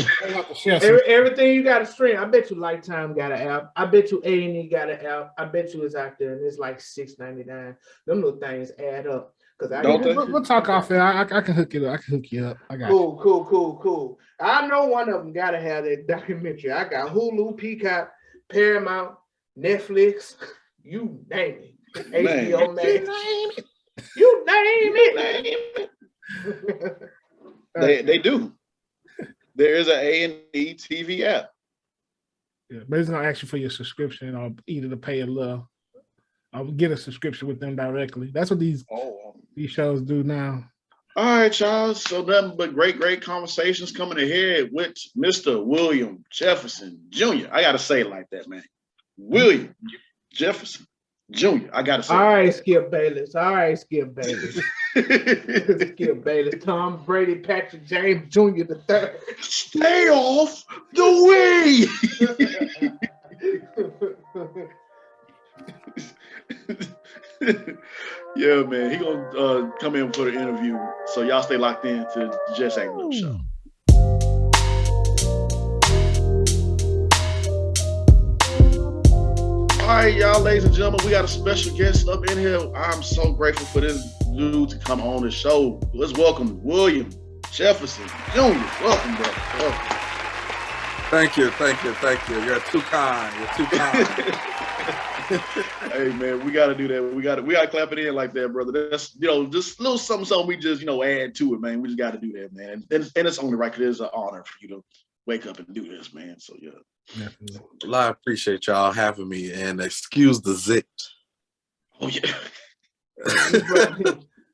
share some. Everything you got to stream. I bet you Lifetime got an app. I bet you A&E got an app. I bet you it's out there and it's like $6.99. Them little things add up. We'll talk off there. I can hook it up. I can hook you up. I got cool. I know one of them gotta have that documentary. I got Hulu, Peacock, Paramount, Netflix. You name it. HBO Max. You name it. They do. There is an A&E TV app. Yeah, but it's gonna ask you for your subscription or either to pay a little. I'll get a subscription with them directly. That's what these shows do now. All right, y'all. So nothing but great conversations coming ahead with Mr. William Jefferson Jr. I gotta say it like that, man. William Jefferson Jr. I gotta say. All right, Skip Bayless. Skip Bayless. Tom Brady, Patrick James Jr. the third. Stay off the way. Yeah, man. He gonna come in for the interview. So y'all stay locked in to the Just Acting Up Show. All right, y'all, ladies and gentlemen, we got a special guest up in here. I'm so grateful for this dude to come on the show. Let's welcome William Jefferson Jr. Welcome, brother. Welcome. Thank you. You're too kind. Hey man, we gotta do that. We gotta clap it in like that, brother. That's just a little something we just add to it, man. We just gotta do that, man. And it's only right because it's an honor for you to wake up and do this, man. So yeah. Definitely. Well, I appreciate y'all having me, and excuse the zit. Oh yeah.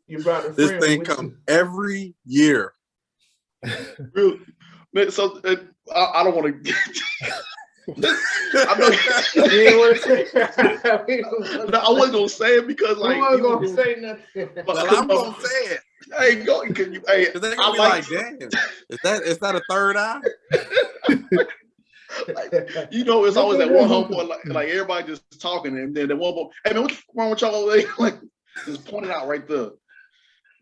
You brought a this friend thing with come every year. Really? Man, so I don't want to. I wasn't gonna say it because like I wasn't gonna say nothing. But I'm gonna say it. Hey, go. Can you? Hey, They're gonna be like, damn, is that a third eye? Like, it's always that one homeboy like everybody just talking, and then the one boy, hey man, what's wrong with y'all? Like just pointing out right there.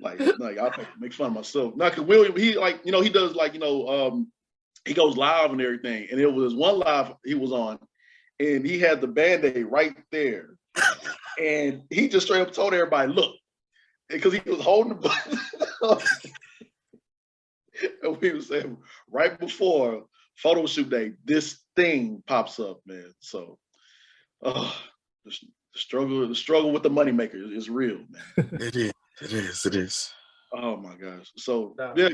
Like I make fun of myself. Now, cause William, he he does he goes live and everything. And it was one live he was on, and he had the Band-Aid right there. And he just straight up told everybody, look, because he was holding the button. And we were saying right before photo shoot day, this thing pops up, man. So the struggle with the moneymaker is real, man. It is. Oh my gosh! So yeah,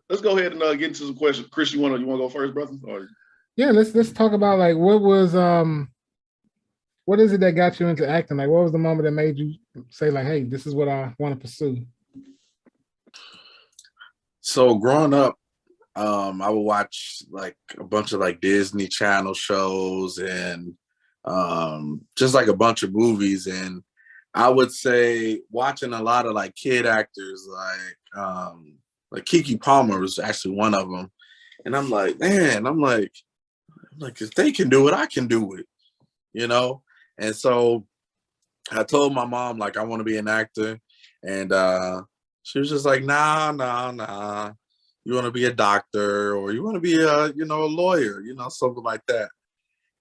let's go ahead and get into some questions. Chris, you want to go first, brother? Or... Yeah, let's talk about like what is it that got you into acting? Like, what was the moment that made you say like, hey, this is what I want to pursue? So growing up, I would watch like a bunch of like Disney Channel shows and just like a bunch of movies, and I would say watching a lot of like kid actors like Keke Palmer was actually one of them. And I'm like, man, if they can do it, I can do it, And so I told my mom, like, I want to be an actor. And she was just like, nah. You want to be a doctor or you want to be a lawyer, something like that.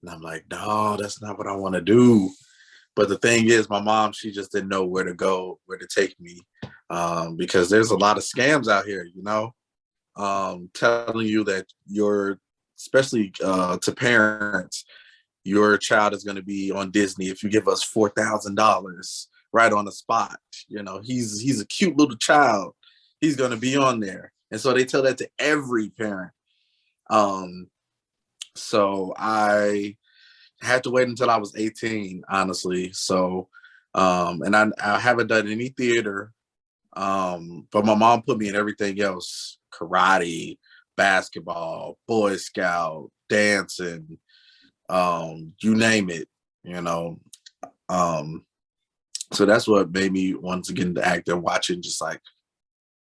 And I'm like, no, that's not what I want to do. But the thing is, my mom, she just didn't know where to go, where to take me, because there's a lot of scams out here, telling you that especially to parents, your child is going to be on Disney if you give us $4,000 right on the spot. He's a cute little child. He's going to be on there. And so they tell that to every parent. So I had to wait until I was 18, honestly. So, and I haven't done any theater, but my mom put me in everything else: karate, basketball, Boy Scout, dancing, you name it, So that's what made me want to get into acting, watching just like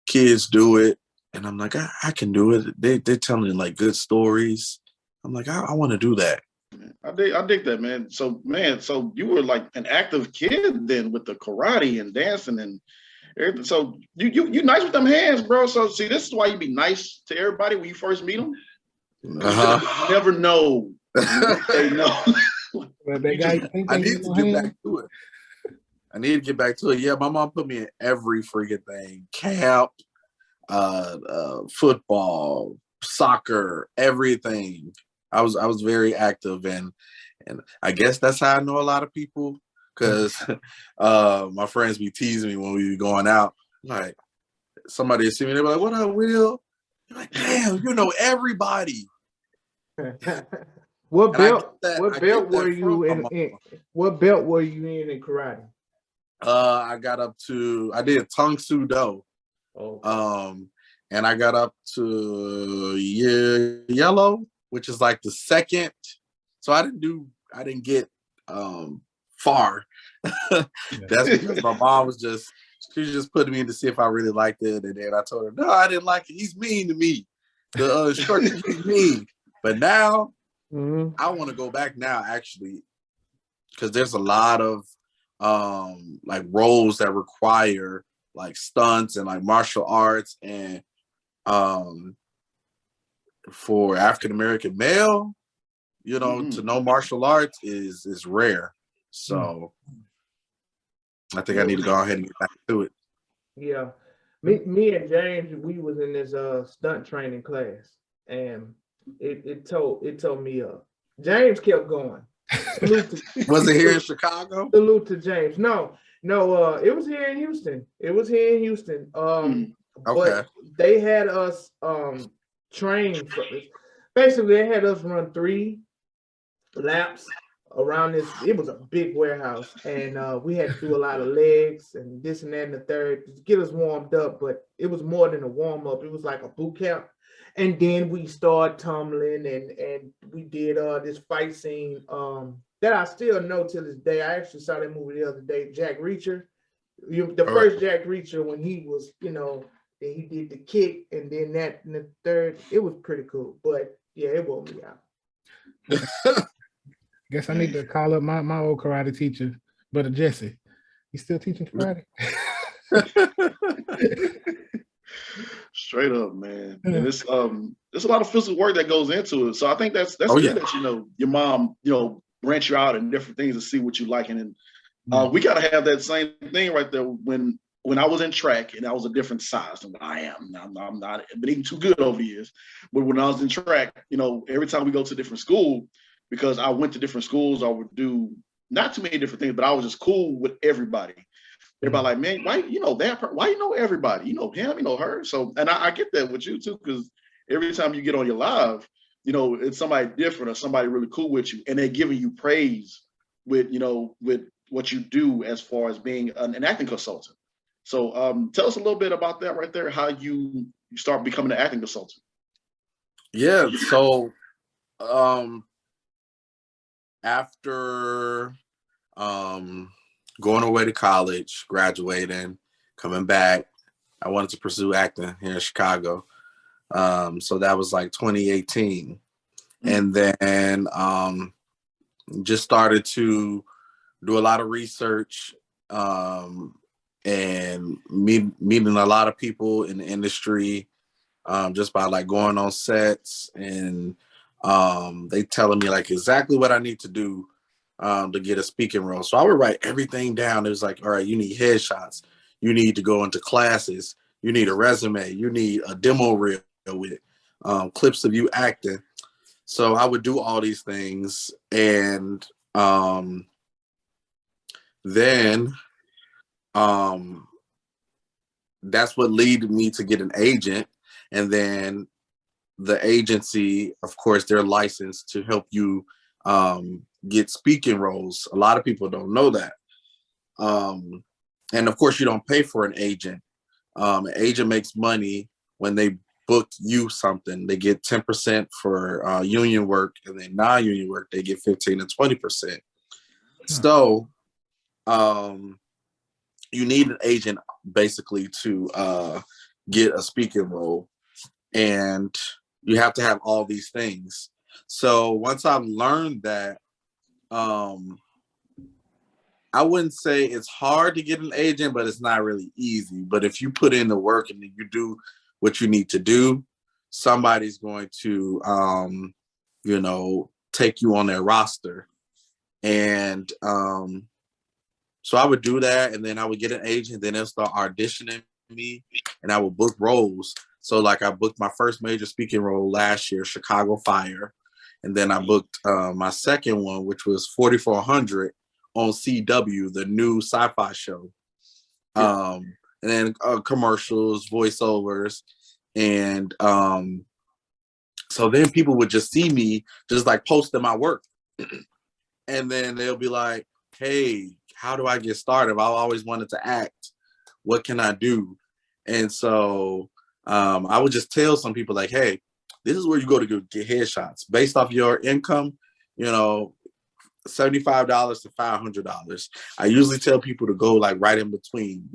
kids do it. And I'm like, I can do it. They're telling like good stories. I'm like, I want to do that. I dig that, man. So you were like an active kid then with the karate and dancing and everything. So you nice with them hands, bro. So see, this is why you be nice to everybody when you first meet them. You never know what they know. Well, that guy, I need to get back to it. I need to get back to it. Yeah, my mom put me in every freaking thing. Camp, football, soccer, everything. I was very active, and I guess that's how I know a lot of people, because my friends be teasing me when we be going out. Like, somebody see me, they be like, "What up, Will?" I'm like, "Damn, you know everybody." What belt were you in? What belt were you in karate? I did Tung Soo Do. And I got up to yellow, which is like the second. So I didn't get far. That's because my mom she was just putting me in to see if I really liked it. And then I told her, no, I didn't like it. He's mean to me. The instructor, he's mean. But now I want to go back now, actually, because there's a lot of like roles that require like stunts and like martial arts, and for African American male, to know martial arts is rare. So I think I need to go ahead and get back to it. Yeah. Me and James, we was in this stunt training class, and it told me James kept going. Was it here in Chicago? Salute to James. No, it was here in Houston. Okay. But they had us train for this. Basically, they had us run 3 laps around this. It was a big warehouse, and we had to do a lot of legs and this and that and the third to get us warmed up. But it was more than a warm up. It was like a boot camp. And then we started tumbling, and we did this fight scene that I still know to this day. I actually saw that movie the other day, Jack Reacher. First Jack Reacher, when he was, then he did the kick, and then that and the third. It was pretty cool. But yeah, it wore me out. Guess I need to call up my old karate teacher, Brother Jesse. He's still teaching karate. Straight up, man. And there's a lot of physical work that goes into it. So I think that's good that your mom, branch you out and different things to see what you like. And we gotta have that same thing right there when I was in track, and I was a different size than what I am. I'm not been eating too good over the years. But when I was in track, every time we go to a different school, because I went to different schools, I would do not too many different things, but I was just cool with everybody. Everybody like, man, why why you know everybody? You know him, you know her. So, and I get that with you too, because every time you get on your live, it's somebody different or somebody really cool with you, and they're giving you praise with what you do as far as being an acting consultant. So, tell us a little bit about that right there. How you start becoming an acting consultant. Yeah. So, after going away to college, graduating, coming back, I wanted to pursue acting here in Chicago. So that was like 2018. And then just started to do a lot of research and meeting a lot of people in the industry just by like going on sets, and they telling me like exactly what I need to do to get a speaking role. So I would write everything down. It was like, all right, you need headshots. You need to go into classes. You need a resume. You need a demo reel with clips of you acting. So I would do all these things. And then that's what led me to get an agent. And then the agency, of course, they're licensed to help you get speaking roles. A lot of people don't know that. And of course, you don't pay for an agent. An agent makes money when they book you something. They get 10% for union work, and then non-union work, they get 15 to 20%. So you need an agent basically to get a speaking role, and you have to have all these things. So once I learned that, I wouldn't say it's hard to get an agent, but it's not really easy. But if you put in the work and you do what you need to do, somebody's going to, take you on their roster. And so I would do that, and then I would get an agent, then they'll start auditioning me, and I would book roles. So like I booked my first major speaking role last year, Chicago Fire. And then I booked my second one, which was 4400 on CW, the new sci-fi show. And then commercials, voiceovers. And so then people would just see me just like posting my work. And then they'll be like, hey, how do I get started? I've always wanted to act. What can I do? And so I would just tell some people like, hey, this is where you go to get headshots based off your income, $75 to $500. I usually tell people to go like right in between,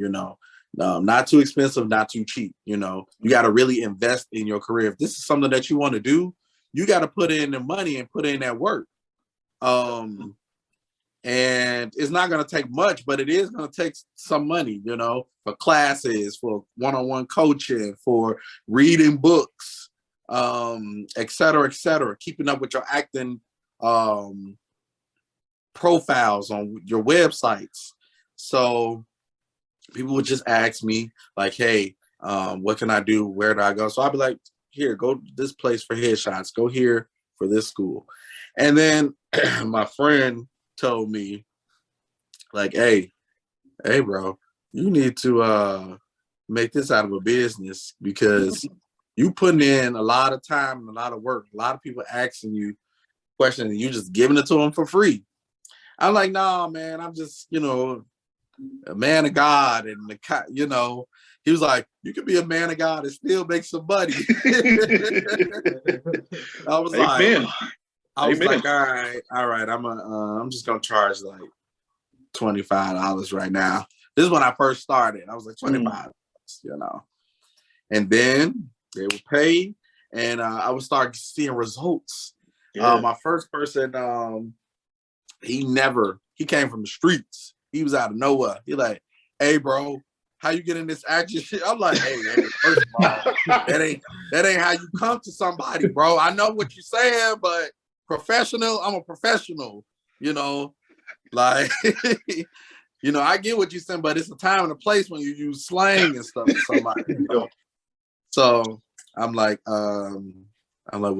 not too expensive, not too cheap. You got to really invest in your career. If this is something that you want to do, you got to put in the money and put in that work. And it's not going to take much, but it is going to take some money, for classes, for one-on-one coaching, for reading books, et cetera, keeping up with your acting profiles on your websites. So people would just ask me like, hey, what can I do? Where do I go? So I'd be like, here, go to this place for headshots. Go here for this school. And then my friend told me like, hey, bro, you need to make this out of a business because you putting in a lot of time and a lot of work. A lot of people asking you questions and you just giving it to them for free. I'm like, nah, man, I'm just, a man of God. And, he was like, you can be a man of God and still make some money. I was Amen. like, all right. I'm just going to charge like $25 right now. This is when I first started. I was like $25, and then they would pay and I would start seeing results. Yeah. My first person, he came from the streets. He was out of nowhere. He like, hey, bro, how you get in this action shit? I'm like, hey, first of all, that ain't how you come to somebody, bro. I know what you're saying, but professional, I'm a professional, like, I get what you're saying, but it's a time and a place when you use slang and stuff to somebody, So I'm like, well,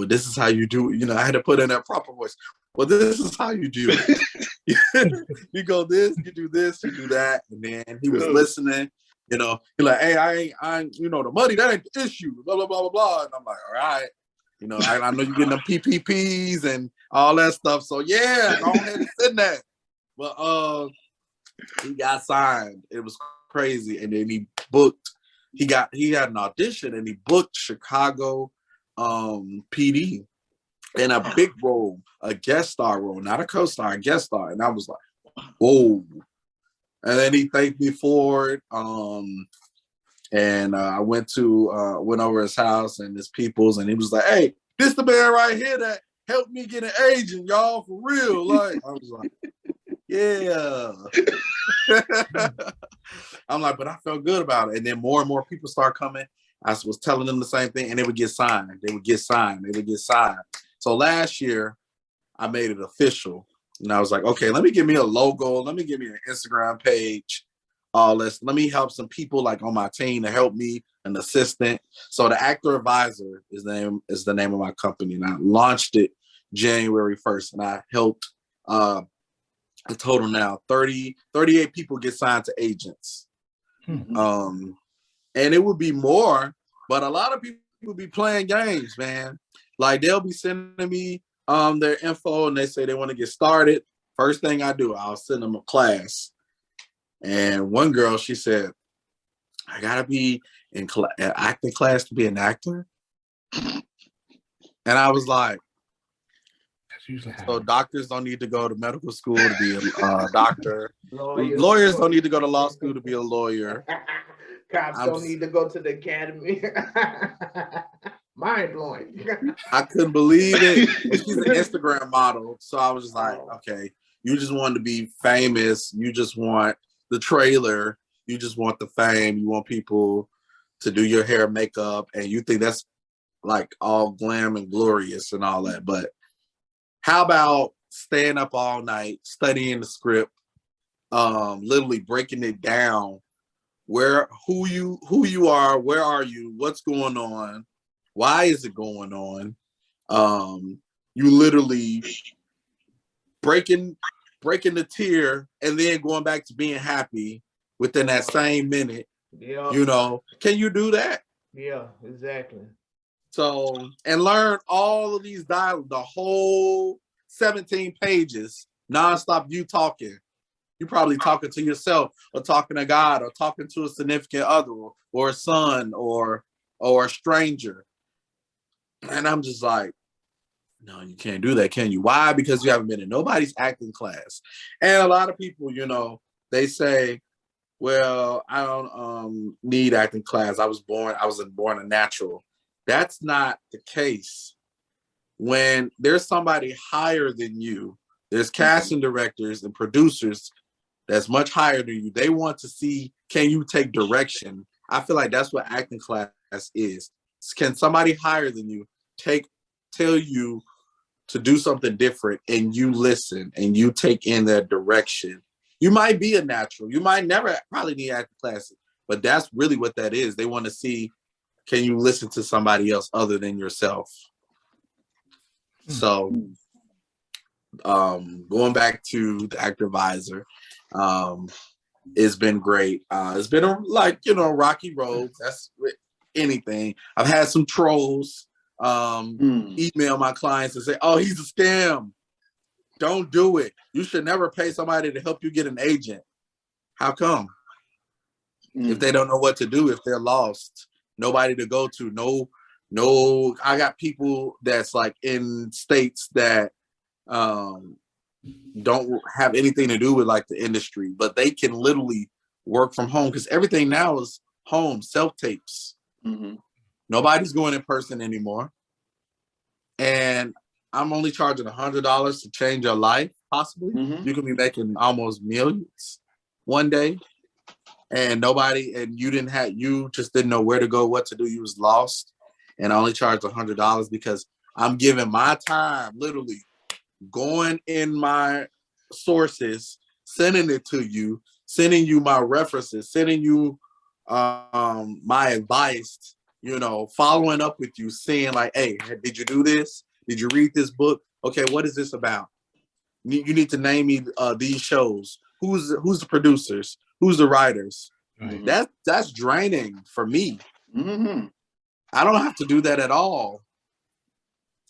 this is how you do it. I had to put in that proper voice. Well, this is how you do it. You go this, you do this, you do that. And then he was listening, he's like, hey, I ain't, the money, that ain't the issue, blah, blah, blah, blah, blah. And I'm like, all right. I know you're getting them PPPs and all that stuff. So yeah, go ahead and send that. But he got signed. It was crazy. And then he booked, he had an audition and he booked Chicago PD in a big role, a guest star role, not a co-star, a guest star. And I was like, whoa. And then he thanked me for it. And I went over his house and his peoples, and he was like, hey, this the man right here that helped me get an agent, y'all, for real. Like, I was like, yeah. I'm like, but I felt good about it. And then more and more people start coming. I was telling them the same thing, and they would get signed. So last year, I made it official. And I was like, okay, let me give me a logo. Let me give me an Instagram page. All this. Let me help some people like on my team to help me, an assistant. So the Actor Advisor is the name of my company. And I launched it January 1st. And I helped a total now 38 people get signed to agents. Mm-hmm. And it would be more, but a lot of people be playing games, man. Like they'll be sending me their info and they say they want to get started. First thing I do, I'll send them a class. And one girl, she said, I gotta be in acting class to be an actor. And I was like, so doctors don't need to go to medical school to be a doctor. Lawyers don't need to go to law school to be a lawyer. Cops don't need to go to the academy. Mind blowing. I couldn't believe it. She's an Instagram model. So I was just like, okay. You just want to be famous. You just want the trailer. You just want the fame. You want people to do your hair, makeup, and you think that's like all glam and glorious and all that. But how about staying up all night, studying the script, literally breaking it down, who you are, where are you, what's going on, why is it going on? You literally breaking the tear and then going back to being happy within that same minute. Yeah. You know, can you do that? Yeah, exactly. So, and learn all of these dialogue, the whole 17 pages, nonstop you talking. You probably talking to yourself or talking to God or talking to a significant other or a son or a stranger. And I'm just like, no, you can't do that, can you? Why? Because you haven't been in nobody's acting class. And a lot of people, you know, they say, well, I don't need acting class. I was born a natural. That's not the case. When there's somebody higher than you, there's casting directors and producers that's much higher than you. They want to see, can you take direction? I feel like that's what acting class is. Can somebody higher than you tell you to do something different and you listen and you take in that direction? You might be a natural. You might never probably need acting classes, but that's really what that is. They want to see, can you listen to somebody else other than yourself? So going back to the Actor Advisor, it's been great. It's been rocky road. That's anything. I've had some trolls email my clients and say, oh, he's a scam. Don't do it. You should never pay somebody to help you get an agent. How come? If they don't know what to do, if they're lost, nobody to go to, no, I got people that's like in states that don't have anything to do with like the industry, but they can literally work from home because everything now is home, self-tapes. Nobody's going in person anymore. And I'm only charging $100 to change your life, possibly. You could be making almost millions one day. And you just didn't know where to go, what to do. You was lost. And I only charged $100 because I'm giving my time, literally going in my sources, sending it to you, sending you my references, sending you my advice, following up with you, saying like, hey, did you do this? Did you read this book? Okay, what is this about? You need to name me these shows. Who's the producers? Who's the writers? That's draining for me. I don't have to do that at all.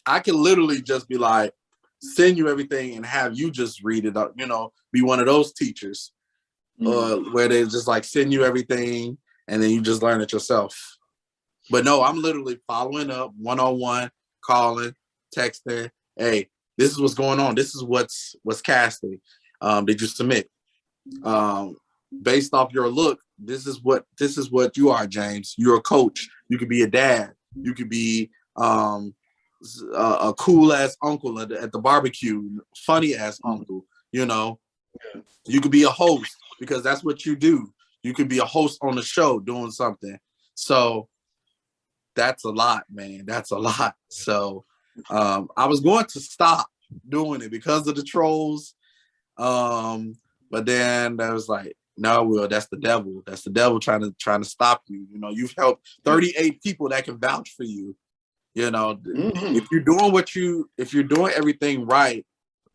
I can literally just be like, send you everything and have you just read it up, be one of those teachers where they just like send you everything and then you just learn it yourself. But no, I'm literally following up one-on-one, calling, texting. Hey, this is what's going on. This is what's casting. Did you submit? Based off your look, this is what you are, James. You're a coach. You could be a dad. You could be a cool ass uncle at the barbecue, funny ass uncle. You could be a host because that's what you do. You could be a host on the show doing something. So that's a lot, man. That's a lot. So I was going to stop doing it because of the trolls. But then I was like, no, Will, that's the devil. That's the devil trying to stop you. You've helped 38 people that can vouch for you. If you're doing everything right,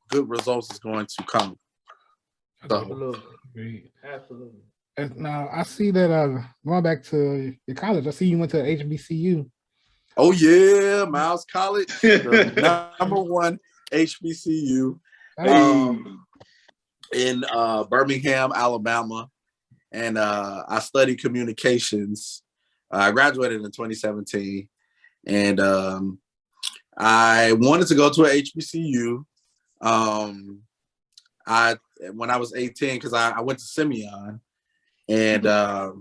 good results is going to come. Absolutely. Absolutely. And now I see that going back to your college, I see you went to HBCU. Oh yeah, Miles College, the number one HBCU in Birmingham, Alabama. And I studied communications. I graduated in 2017. And I wanted to go to a HBCU. When I was 18, because I went to Simeon, and I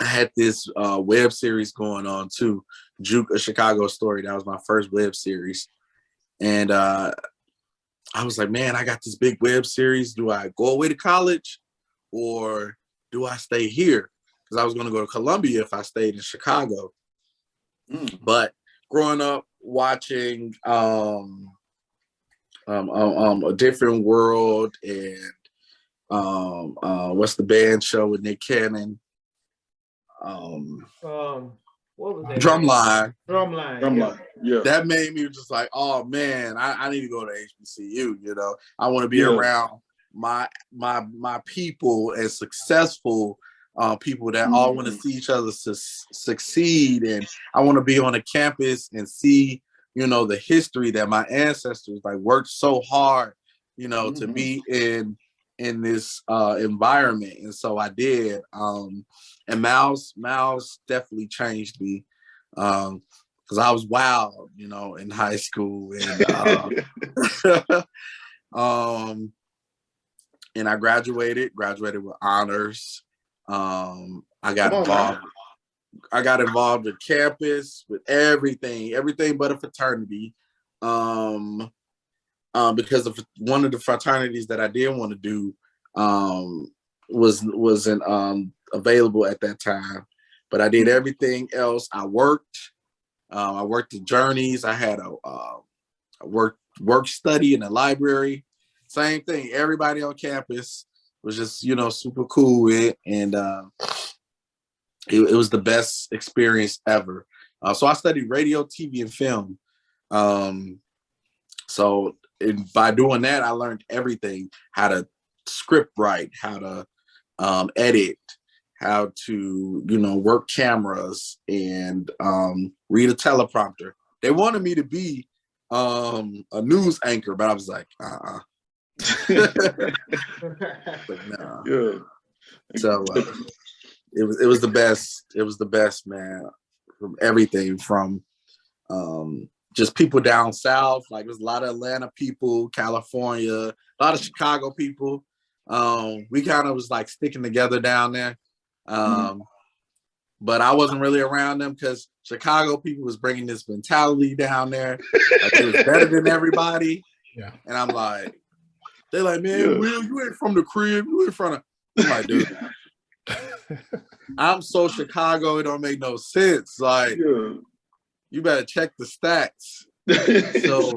had this web series going on too, Juke, a Chicago Story. That was my first web series, and I was like, man, I got this big web series. Do I go away to college or do I stay here? Because I was going to go to Columbia if I stayed in Chicago. But growing up watching A Different World and what's the band show with Nick Cannon? What was that? Drumline. Drumline. Yeah. That made me just like, oh man, I need to go to HBCU. You know, I want to be around my people and successful people that all want to see each other succeed, and I want to be on a campus and see, you know, the history that my ancestors like worked so hard, you know, to be in this environment. And so I did. And Miles definitely changed me. Because I was wild, you know, in high school, and and I graduated with honors. I got involved with campus, with everything but a fraternity. Because of one of the fraternities that I did want to do wasn't available at that time. But I did everything else. I worked at Journeys. I had a work study in the library. Same thing. Everybody on campus was just, you know, super cool with it, and it was the best experience ever. So I studied radio, TV, and film. So by doing that, I learned everything: how to script write, how to edit, how to, you know, work cameras, and read a teleprompter. They wanted me to be a news anchor, but I was like, But nah. Yeah. So it was the best. It was the best, man. From everything, from just people down south. Like there's a lot of Atlanta people, California, a lot of Chicago people. We kind of was like sticking together down there. But I wasn't really around them because Chicago people was bringing this mentality down there. Like it was better than everybody. Yeah. And I'm like, they're like, man, Will, you ain't from the crib. You ain't from the... I'm like, dude, I'm so Chicago, it don't make no sense. Like, you better check the stats. So,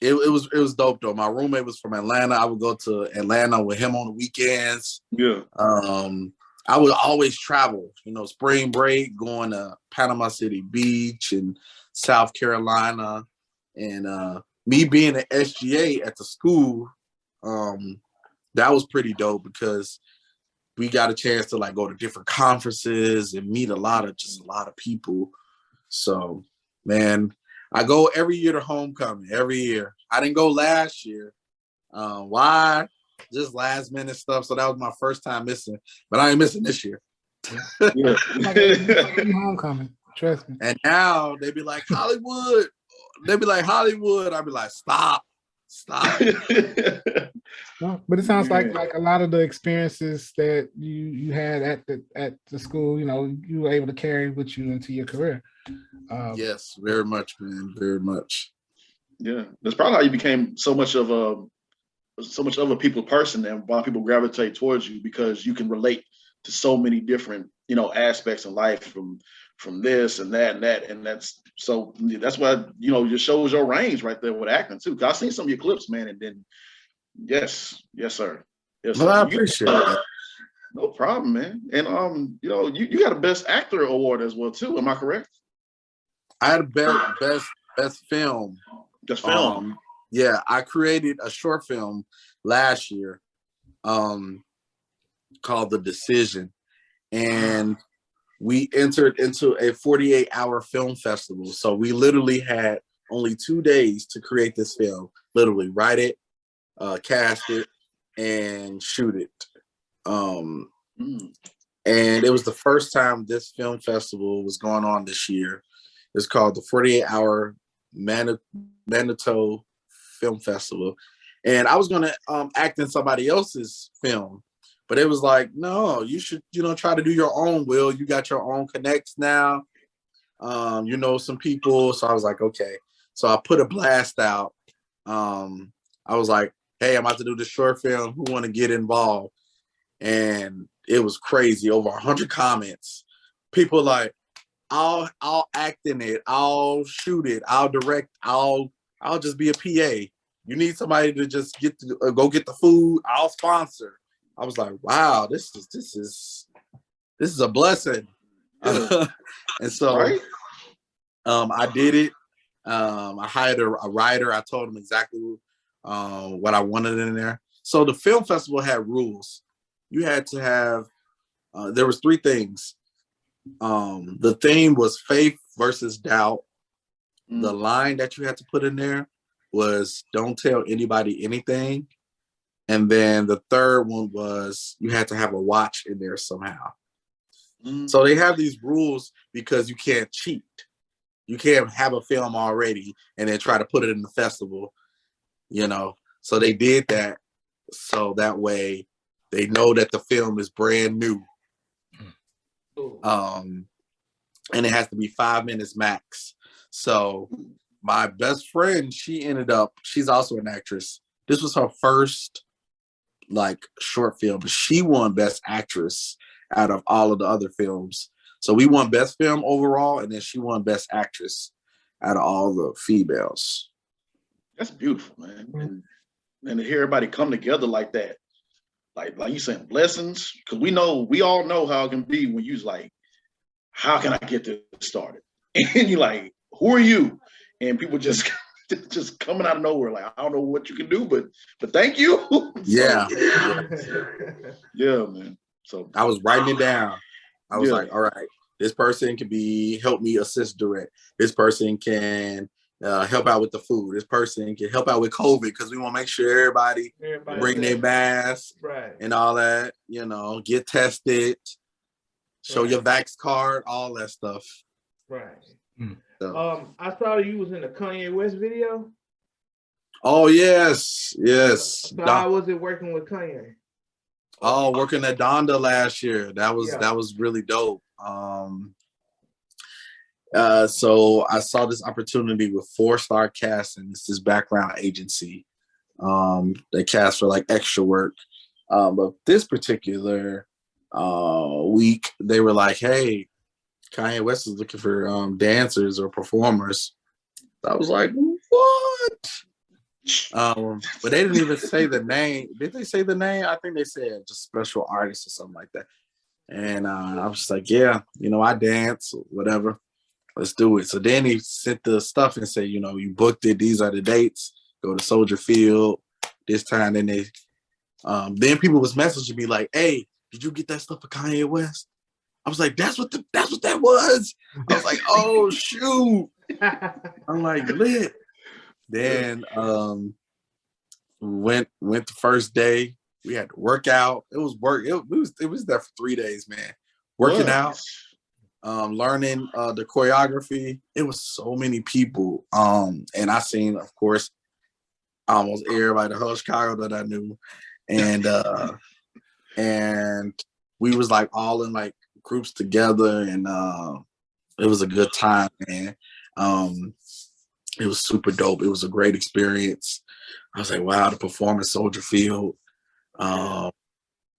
it was dope though. My roommate was from Atlanta. I would go to Atlanta with him on the weekends. Yeah. I would always travel, you know, spring break, going to Panama City Beach and South Carolina. And me being an SGA at the school, that was pretty dope because we got a chance to like go to different conferences and meet a lot of people. So, man, I go every year to homecoming, every year. I didn't go last year. Why? Just last minute stuff. So that was my first time missing, but I ain't missing this year. Homecoming, trust me. And now they be like Hollywood. I'd be like, stop. No, but it sounds like a lot of the experiences that you had at the school, you know, you were able to carry with you into your career. Yes, very much, man, very much. Yeah, that's probably how you became so much of a people person, and why people gravitate towards you, because you can relate to so many different, you know, aspects of life from this and that, and that's why, you know, it shows your range right there with acting too. Cause I've seen some of your clips, man, and then yes, sir. Yes, well, I appreciate it. No problem, man. And you know, you got a Best Actor award as well too. Am I correct? I had a best film. Just film. Yeah, I created a short film last year called The Decision, and we entered into a 48-hour film festival. So we literally had only 2 days to create this film, literally write it, cast it, and shoot it. And it was the first time this film festival was going on this year. It's called the 48-Hour Manitou Film Festival. And I was going to act in somebody else's film. But it was like, no, you should, you know, try to do your own, Will. You got your own connects now. You know some people. So I was like, okay. So I put a blast out. I was like, hey, I'm about to do this short film. Who want to get involved? And it was crazy. Over 100 comments. People like, I'll act in it. I'll shoot it. I'll direct. I'll just be a PA. You need somebody to just go get the food. I'll sponsor. I was like, wow, this is a blessing. And so Right? I did it. I hired a writer. I told him exactly what I wanted in there. So the film festival had rules. You had to have, there was 3 things. The theme was faith versus doubt. The line that you had to put in there was don't tell anybody anything. And then the third one was you had to have a watch in there somehow. So they have these rules because you can't cheat. You can't have a film already and then try to put it in the festival, So they did that so that way they know that the film is brand new. And it has to be 5 minutes max. So my best friend, she's also an actress. This was her first short film, but she won Best Actress out of all of the other films. So we won Best Film overall, and then she won Best Actress out of all the females. That's beautiful, man. And to hear everybody come together like that, like you saying, blessings, because we all know how it can be when you's like, how can I get this started? And you're like, who are you? And people just coming out of nowhere, like, I don't know what you can do, but thank you. Yeah. Yeah, man. So I was writing it down. I was like, all right, this person can help me assist direct. This person can help out with the food. This person can help out with COVID because we want to make sure everybody bring their mask and all that, get tested, show your vax card, all that stuff. Right. So. I saw you was in the Kanye West video. Oh, yes. So how was it working with Kanye? Oh, working at Donda last year. That was really dope. So I saw this opportunity with 4-Star Casting. It's this background agency. They cast for extra work. But this particular week, they were like, hey, Kanye West is looking for dancers or performers. I was like, what? But they didn't even say the name. Did they say the name? I think they said just special artist or something like that. And I was just like, yeah, I dance or whatever. Let's do it. So then he sent the stuff and said, you booked it. These are the dates. Go to Soldier Field this time. Then then people was messaging me like, hey, did you get that stuff for Kanye West? I was like, that's what that was. I was like, oh shoot. I'm like, lit. Then went the first day. We had to work out. It was work. It was there for 3 days, man. Working out, learning the choreography. It was so many people. And I seen, of course, almost everybody the whole Chicago that I knew. And and we was all in groups together, and it was a good time, man. It was super dope. It was a great experience. I was like, wow, the performance Soldier Field.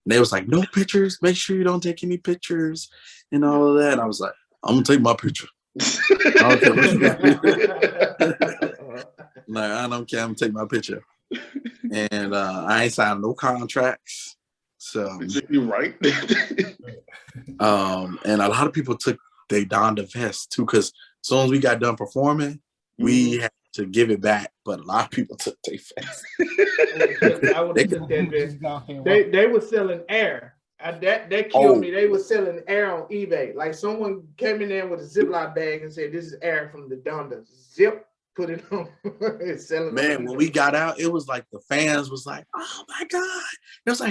They was like, no pictures. Make sure you don't take any pictures and all of that. And I was like, I'm gonna take my picture. I don't care. I'm gonna take my picture. And I ain't signed no contracts. So you're right. And a lot of people took their Donda vest too, because as soon as we got done performing, we had to give it back. But a lot of people took their vest. I would have took that vest. They were selling air. That killed me. They were selling air on eBay. Like someone came in there with a Ziploc bag and said, "This is air from the Donda." Zip, put it on. Selling. Man, when we got out, it was like the fans was like, "Oh my god!" It was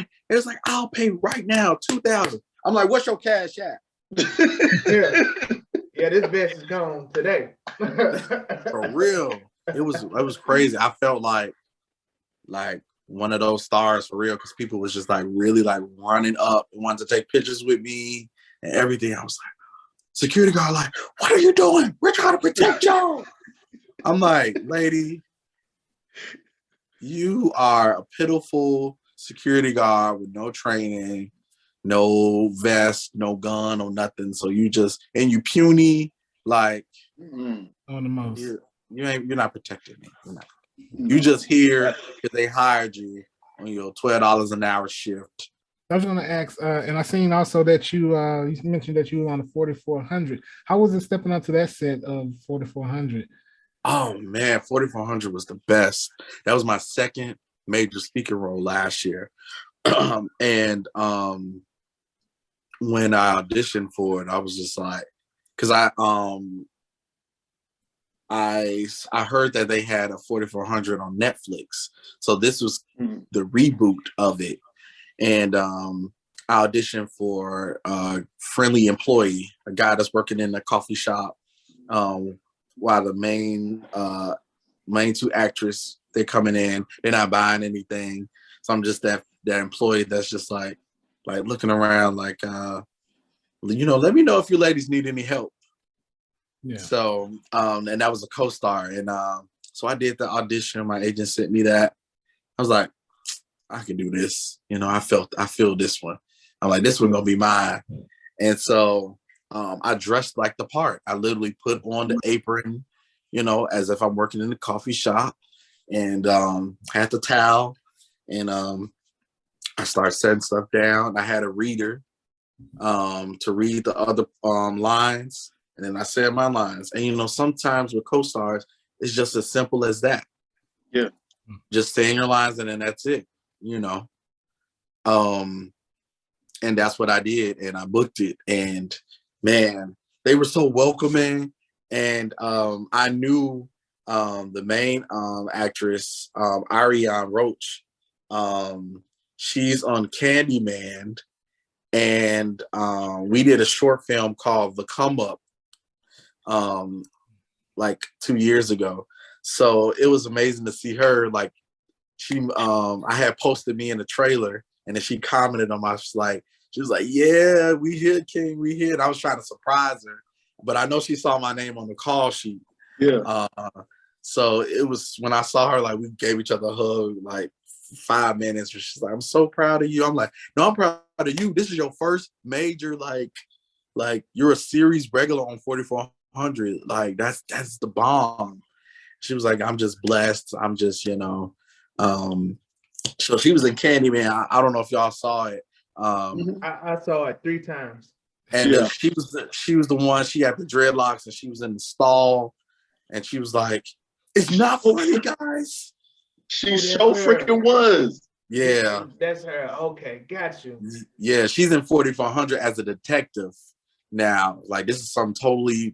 like, "I'll pay right now, $2,000." I'm like, "What's your cash at?" Yeah, this vest is gone today. For real, it was crazy. I felt like one of those stars for real, because people was just really running up and wanted to take pictures with me and everything. I was like, security guard, like, what are you doing? We're trying to protect y'all. I'm like, lady, you are a pitiful security guard with no training, no vest, no gun, or nothing. So you you puny, like Mm-mm. On the most. you're not protecting me. You just here because they hired you on your $12 an hour shift. I was going to ask, and I seen also that you mentioned that you were on the 4400. How was it stepping up to that set of 4400? Oh man, 4400 was the best. That was my second major speaking role last year. And when I auditioned for it, I was just like, because I heard that they had a 4400 on Netflix, so this was the reboot of it. And I auditioned for a friendly employee, a guy that's working in a coffee shop, while the main two actresses, they're coming in, they're not buying anything. So I'm just that employee that's just like looking around like, let me know if you ladies need any help. Yeah. So, and that was a co-star. And so I did the audition. My agent sent me that. I was like, I can do this. I feel this one. I'm like, this one gonna be mine. And so I dressed like the part. I literally put on the apron, as if I'm working in the coffee shop, and had the towel, and I started setting stuff down. I had a reader to read the other lines, and then I said my lines. And sometimes with co-stars, it's just as simple as that. Yeah. Just saying your lines, and then that's it. And that's what I did, and I booked it, and man, they were so welcoming. And I knew the main actress, Ariane Roach. She's on Candyman, and we did a short film called The Come Up like 2 years ago. So it was amazing to see her. Like, I had posted me in the trailer, and then she commented on she was like, yeah, we here, King, we here. And I was trying to surprise her, but I know she saw my name on the call sheet. Yeah. So it was when I saw her, we gave each other a hug, 5 minutes. She's like, I'm so proud of you. I'm like, no, I'm proud of you. This is your first major, you're a series regular on 4400. That's the bomb. She was like, I'm just blessed. I'm just, so she was in Candyman. I don't know if y'all saw it. I saw it 3 times. And she was the one, she had the dreadlocks, and she was in the stall, and she was like, it's not funny, guys. She so freaking was. Yeah. That's her. Okay, got you. Yeah, she's in 4400 as a detective now. This is something totally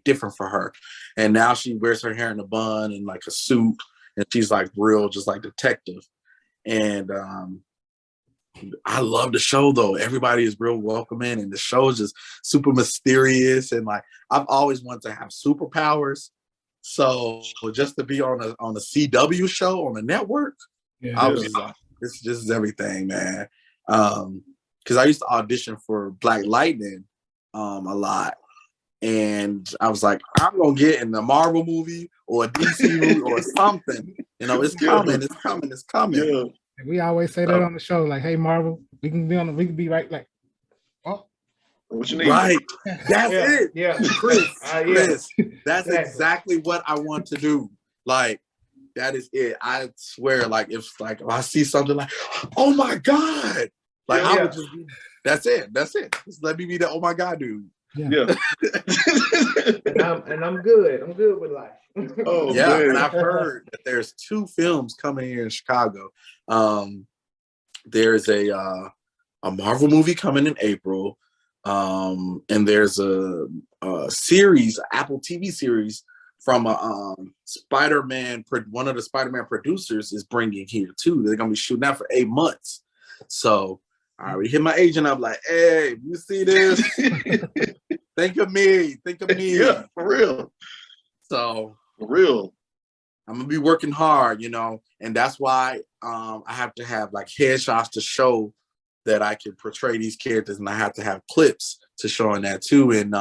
different for her. And now she wears her hair in a bun and a suit, and she's real, just detective. And I love the show though. Everybody is real welcoming, and the show is just super mysterious. And I've always wanted to have superpowers. So just to be on a CW show on a network, I was just this is everything, man. Because I used to audition for Black Lightning a lot. And I was like, I'm gonna get in a Marvel movie or a DC movie or something. It's coming, it's coming, it's coming. Yeah. We always say that on the show, hey, Marvel, we can be right, oh, what you need? Right. That's it. Yeah. Chris, that's exactly what I want to do. That is it. I swear, if I see something oh my God. I would just be, that's it. Just let me be the oh my God dude. Yeah. and I'm good. I'm good with life. Oh yeah, man. and I've heard that there's 2 films coming here in Chicago. There's a Marvel movie coming in April, and there's a series, Apple TV series from a Spider-Man. One of the Spider-Man producers is bringing here too. They're gonna be shooting that for 8 months. So I already hit my agent up hey, you see this? Think of me. Yeah, for real. So for real. I'm gonna be working hard, and that's why I have to have headshots to show that I can portray these characters, and I have to have clips to show in that too. And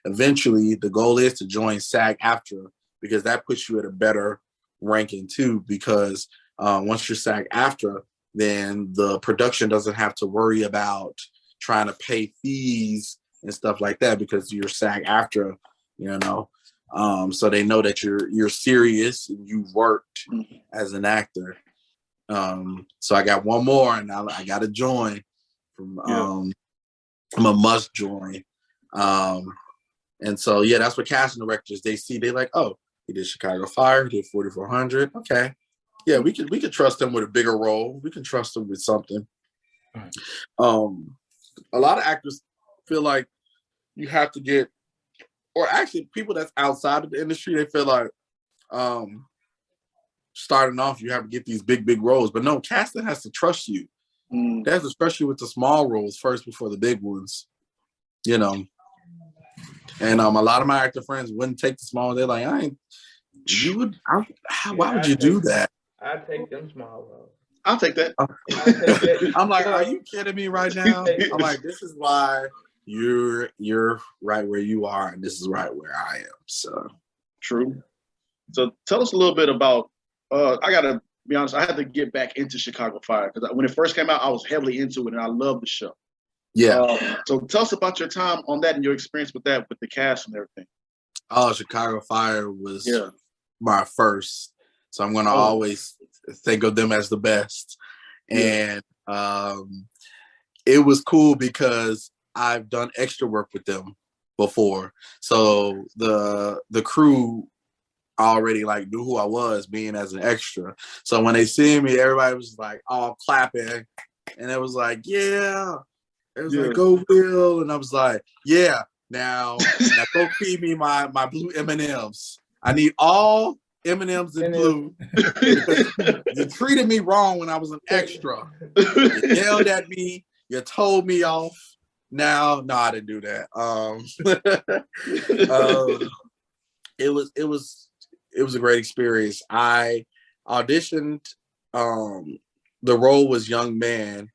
eventually, the goal is to join SAG-AFTRA because that puts you at a better ranking too. Because once you're SAG-AFTRA, then the production doesn't have to worry about trying to pay fees and stuff like that because you're SAG-AFTRA, you know. So they know that you're serious and you've worked as an actor. So I got one more, and I got to join. I'm a must join. And so yeah, that's what casting directors they see. They like, oh, he did Chicago Fire, he did 4400. Okay, yeah, we could trust him with a bigger role. We can trust him with something. A lot of actors feel like you have to get, or actually people that's outside of the industry, they feel like starting off you have to get these big roles. But no, casting has to trust you. They have to trust you with the small roles first before the big ones, you know. And a lot of my actor friends wouldn't take the small. They're like, why would you do that? I take them small roles. I'll take that. I'm like, are you kidding me right now? I'm like, this is why you're right where you are, and this is right where I am. So true. So tell us a little bit about. I gotta be honest. I had to get back into Chicago Fire because when it first came out, I was heavily into it, and I loved the show. Yeah. So tell us about your time on that and your experience with that, with the cast and everything. Oh, Chicago Fire was my first. So I'm going to always think of them as the best. And it was cool because I've done extra work with them before. So the crew already like knew who I was being as an extra. So when they see me, everybody was like all clapping. And it was like, yeah. It was like, go Will. And I was like, yeah, now go feed me my blue M&Ms. I need all M&Ms in blue. You treated me wrong when I was an extra. You yelled at me. You told me off. No, I didn't do that. It was a great experience. I auditioned. The role was young man.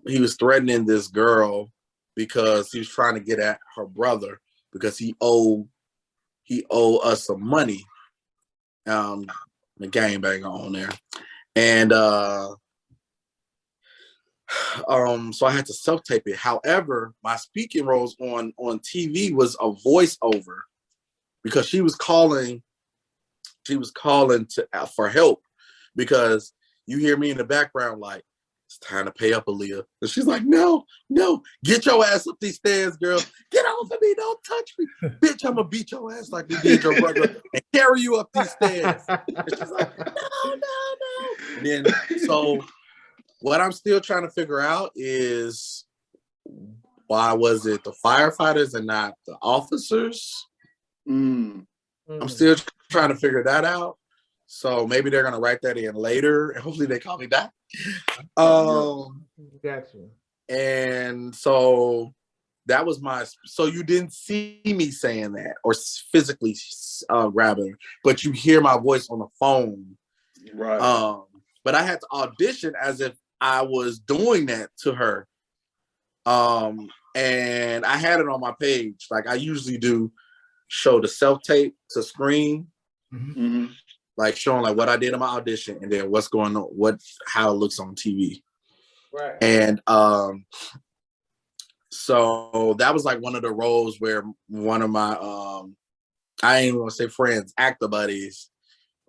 He was threatening this girl because he was trying to get at her brother because he owed us some money. The gangbanger on there. And so I had to self-tape it. However, my speaking roles on TV was a voiceover because she was calling for help because you hear me in the background like, it's time to pay up, Aaliyah. And she's like, no, get your ass up these stairs, girl. Get off of me, don't touch me. Bitch, I'm gonna beat your ass like we did your brother and carry you up these stairs. And she's like, no. And then, so what I'm still trying to figure out is why was it the firefighters and not the officers? I'm still trying to figure that out. So maybe they're gonna write that in later, and hopefully they call me back. Gotcha. And so that was so you didn't see me saying that or physically grabbing, but you hear my voice on the phone, right? But I had to audition as if I was doing that to her, and I had it on my page. Like I usually do, show the self-tape to screen. Mm-hmm. Like showing like what I did in my audition and then what's going on, how it looks on TV. Right. And so that was like one of the roles where one of my I ain't even want to say friends, actor buddies,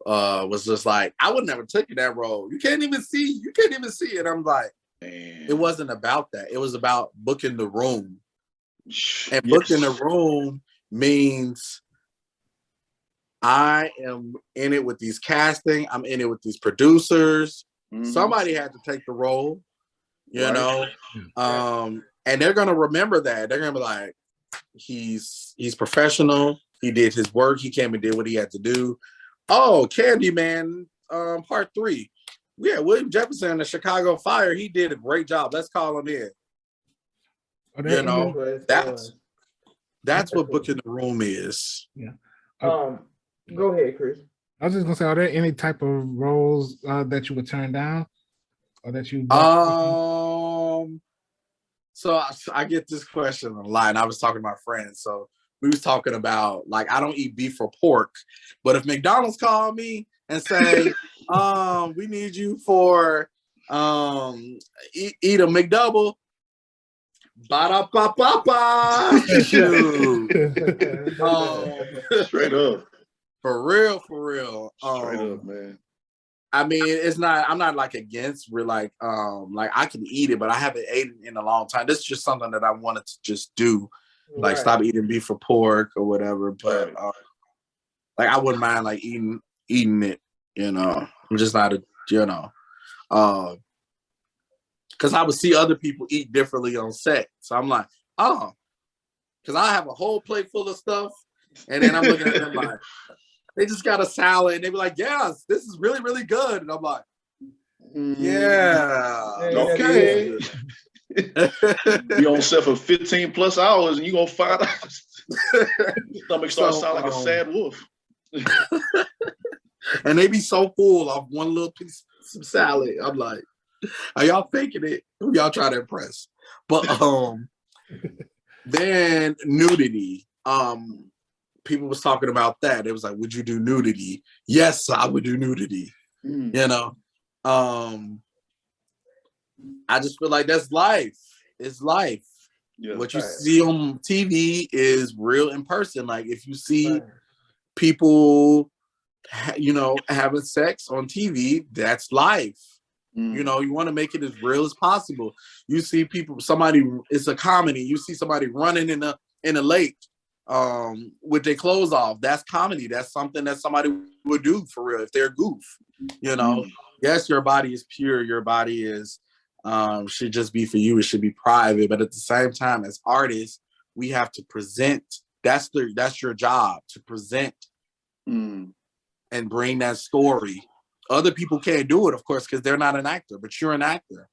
was just like, I would never take that role. You can't even see it. I'm like, man. It wasn't about that. It was about booking the room. And booking the room means I am in it with these casting. I'm in it with these producers. Somebody had to take the role, you know? And they're going to remember that. They're going to be like, he's professional. He did his work. He came and did what he had to do. Oh, Candyman, part 3. Yeah, William Jefferson, the Chicago Fire. He did a great job. Let's call him in. You know, that's what booking the room is. Yeah. Go ahead, Chris. I was just gonna say, are there any type of roles that you would turn down, or that you? So I get this question a lot, and I was talking to my friends. So we was talking about, like, I don't eat beef or pork, but if McDonald's call me and say, we need you for eat a McDouble, ba-da-ba-ba-ba. Shoot. Straight up. For real. Straight up, man. I mean, it's not, I'm not like against, we're like I can eat it, but I haven't eaten in a long time. This is just something that I wanted to just do, like stop eating beef or pork or whatever. But like I wouldn't mind like eating it, you know. I'm just not because I would see other people eat differently on set. So I'm like, because I have a whole plate full of stuff, and then I'm looking at them like, they just got a salad, and they be like, yes, this is really, really good. And I'm like, yeah. Okay. You on set for 15 plus hours, and you gonna find out stomach starts sound like a sad wolf. And they be so full of one little piece of salad. I'm like, are y'all faking it? Who y'all trying to impress? But then nudity. People was talking about that. It was like, would you do nudity? Yes, I would do nudity. You know, I just feel like that's life. It's life. Yeah, what you see on TV is real in person. Like if you see people, you know, having sex on TV, that's life. You know, you want to make it as real as possible. You see people, it's a comedy. You see somebody running in a lake with their clothes off. That's comedy. That's something that somebody would do for real if they're goof. You know, yes, your body is pure. Your body is should just be for you. It should be private. But at the same time, as artists, we have to present. That's your job, to present and bring that story. Other people can't do it, of course, because they're not an actor, but you're an actor.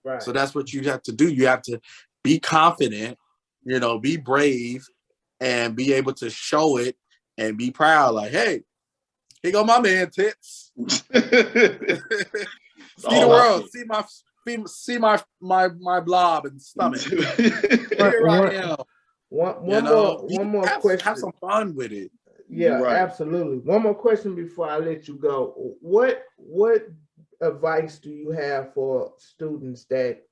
Right. So that's what you have to do. You have to be confident, you know, be brave, and be able to show it and be proud. Like, hey, here go my man tits. See the world. See my blob and stomach. Here I am. One more question. Have some fun with it. Yeah, absolutely. One more question before I let you go. What advice do you have for students that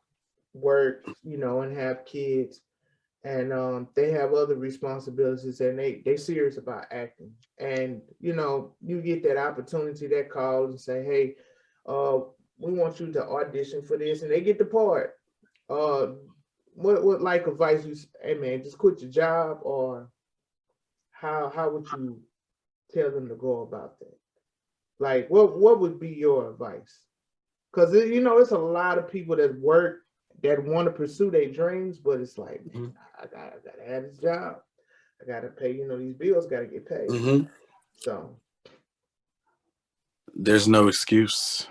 work, you know, and have kids, and they have other responsibilities, and they serious about acting, and you know, you get that opportunity, that call, and say, hey, we want you to audition for this, and they get the part. What like advice you? Hey man, just quit your job, or how would you tell them to go about that? Like, what would be your advice? Because you know, it's a lot of people that work that want to pursue their dreams, but it's like, I gotta have this job. I gotta pay, you know, these bills gotta get paid. So there's no excuse.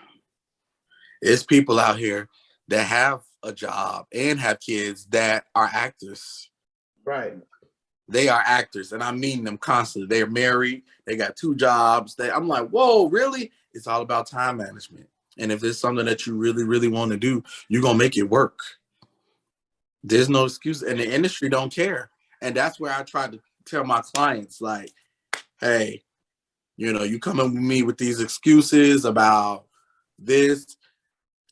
It's people out here that have a job and have kids that are actors. Right. They are actors, and I mean them constantly. They're married. They got 2 jobs. I'm like, whoa, really? It's all about time management. And if it's something that you really, really want to do, you're going to make it work. There's no excuse. And the industry don't care. And that's where I try to tell my clients, like, hey, you know, you coming with me with these excuses about this.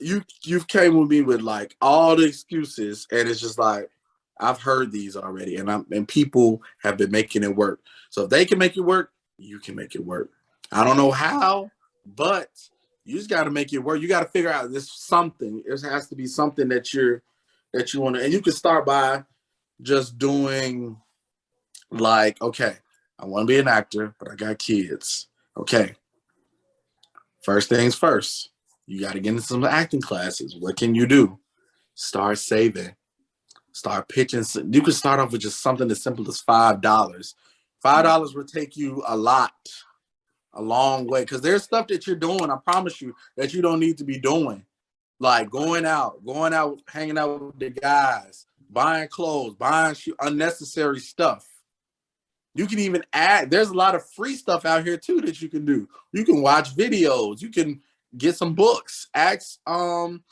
You've came with me with like all the excuses, and it's just like, I've heard these already, and people have been making it work. So if they can make it work, you can make it work. I don't know how, but you just got to make it work. You got to figure out this something. It has to be something that you want to, and you can start by just doing like, okay, I want to be an actor, but I got kids. Okay. First things first, you got to get into some acting classes. What can you do? Start saving. Start pitching. You can start off with just something as simple as $5. $5 will take you a long way. Because there's stuff that you're doing, I promise you, that you don't need to be doing. Like going out, hanging out with the guys, buying clothes, buying unnecessary stuff. You can even add, there's a lot of free stuff out here too that you can do. You can watch videos. You can get some books. Ask some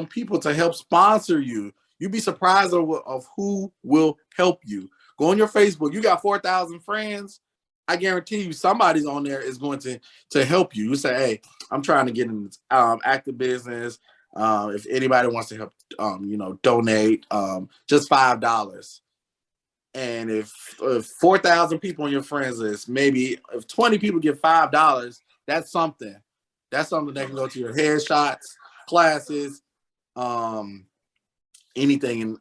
people to help sponsor you. You'd be surprised of who will help you. Go on your Facebook. You got 4,000 friends. I guarantee you somebody's on there is going to help you. You say, hey, I'm trying to get in active business. If anybody wants to help, donate just $5. And if 4,000 people on your friends list, maybe if 20 people give $5, that's something. That's something that can go to your headshots, classes, anything in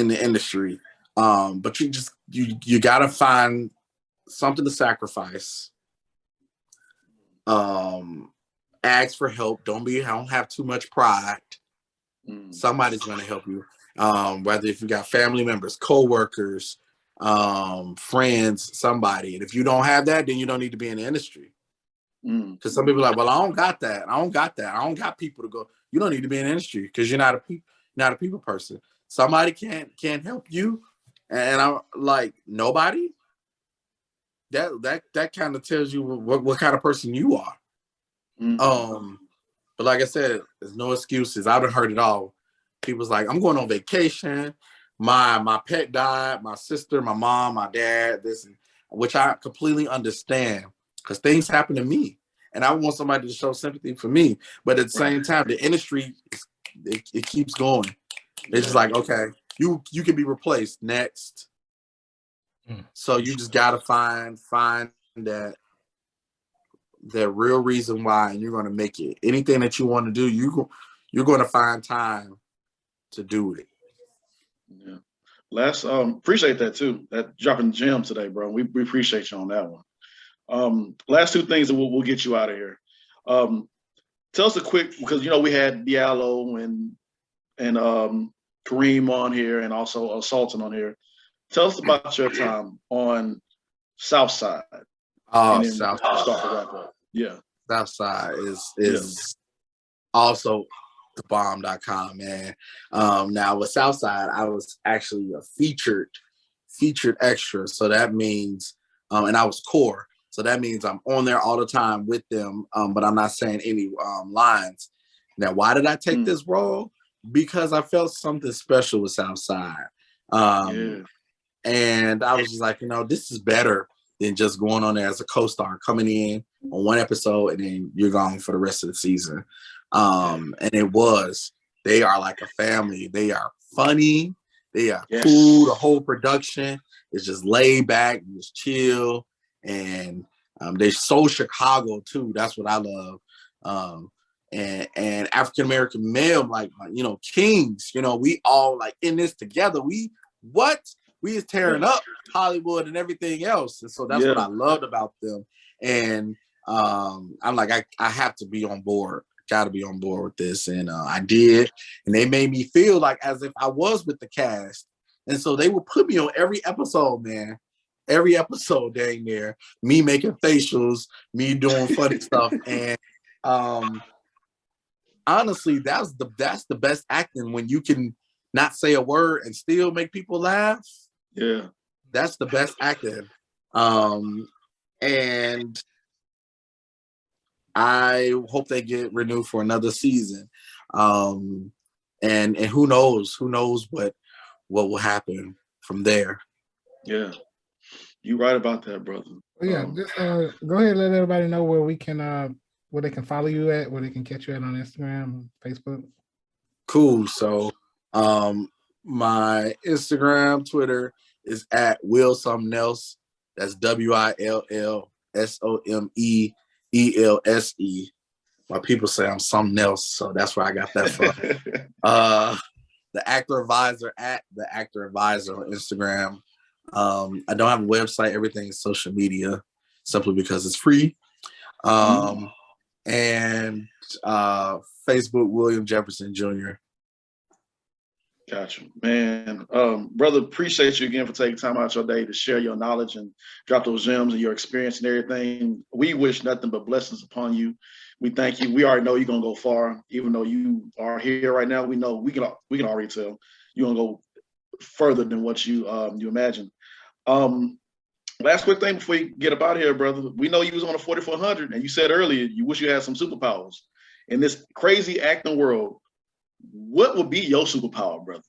the industry. But you gotta find something to sacrifice. Ask for help. Don't have too much pride. Somebody's gonna help you. Whether if you got family members, co-workers, friends, somebody. And if you don't have that, then you don't need to be in the industry. Because some people are like, well, I don't got that. I don't got people to go. You don't need to be in the industry because you're not a people person. Somebody can't help you. And I'm like, nobody. That kind of tells you what kind of person you are. But like I said, there's no excuses. I've heard it all. People's like, I'm going on vacation. My pet died. My sister, my mom, my dad. Which I completely understand because things happen to me, and I want somebody to show sympathy for me. But at the same time, the industry it keeps going. It's just like, okay, you can be replaced next. So you just gotta find that real reason why, and you're gonna make it. Anything that you want to do, you're gonna find time to do it. Yeah. Les, appreciate that too. That dropping gems today, bro. We appreciate you on that one. Last two things that we'll get you out of here. Tell us a quick, because we had Diallo and Kareem on here, and also Sultan on here. Tell us about your time on Southside. Southside. Start to wrap up. Yeah. Southside is also thebomb.com, man. Now with Southside, I was actually a featured extra. So that means, and I was core. So that means I'm on there all the time with them, but I'm not saying any lines. Now, why did I take this role? Because I felt something special with Southside. And I was just like, this is better than just going on there as a co-star, coming in on one episode and then you're gone for the rest of the season. And they are like a family. They are funny. They are cool. The whole production is just laid back, just chill. And they're so Chicago too. That's what I love. And African-American male, like, kings, we all like in this together. We is tearing up Hollywood and everything else. And so that's what I loved about them. And I'm like, I have to be on board. Got to be on board with this. And I did. And they made me feel like as if I was with the cast. And so they would put me on every episode, man. Every episode, dang near. Me making facials, me doing funny stuff. And honestly, that's the best acting, when you can not say a word and still make people laugh. Yeah. That's the best acting. And I hope they get renewed for another season. And who knows what will happen from there. Yeah. You're right about that, brother. Just go ahead and let everybody know where they can follow you at, where they can catch you at on Instagram, Facebook. Cool. So my Instagram, Twitter is at Will Something Else. That's WILLSOMEELSE. My people say I'm something else, so that's where I got that from. The Actor Advisor at the Actor Advisor on Instagram. I don't have a website. Everything is social media, simply because it's free. And Facebook, William Jefferson Jr. Gotcha, man. Brother, appreciate you again for taking time out your day to share your knowledge and drop those gems and your experience and everything. We wish nothing but blessings upon you. We thank you. We already know you're gonna go far, even though you are here right now. We know we can already tell you're gonna go further than what you imagine. Last quick thing before you get up out of here, brother. We know you was on a 4400, and you said earlier you wish you had some superpowers. In this crazy acting world, what would be your superpower, brother?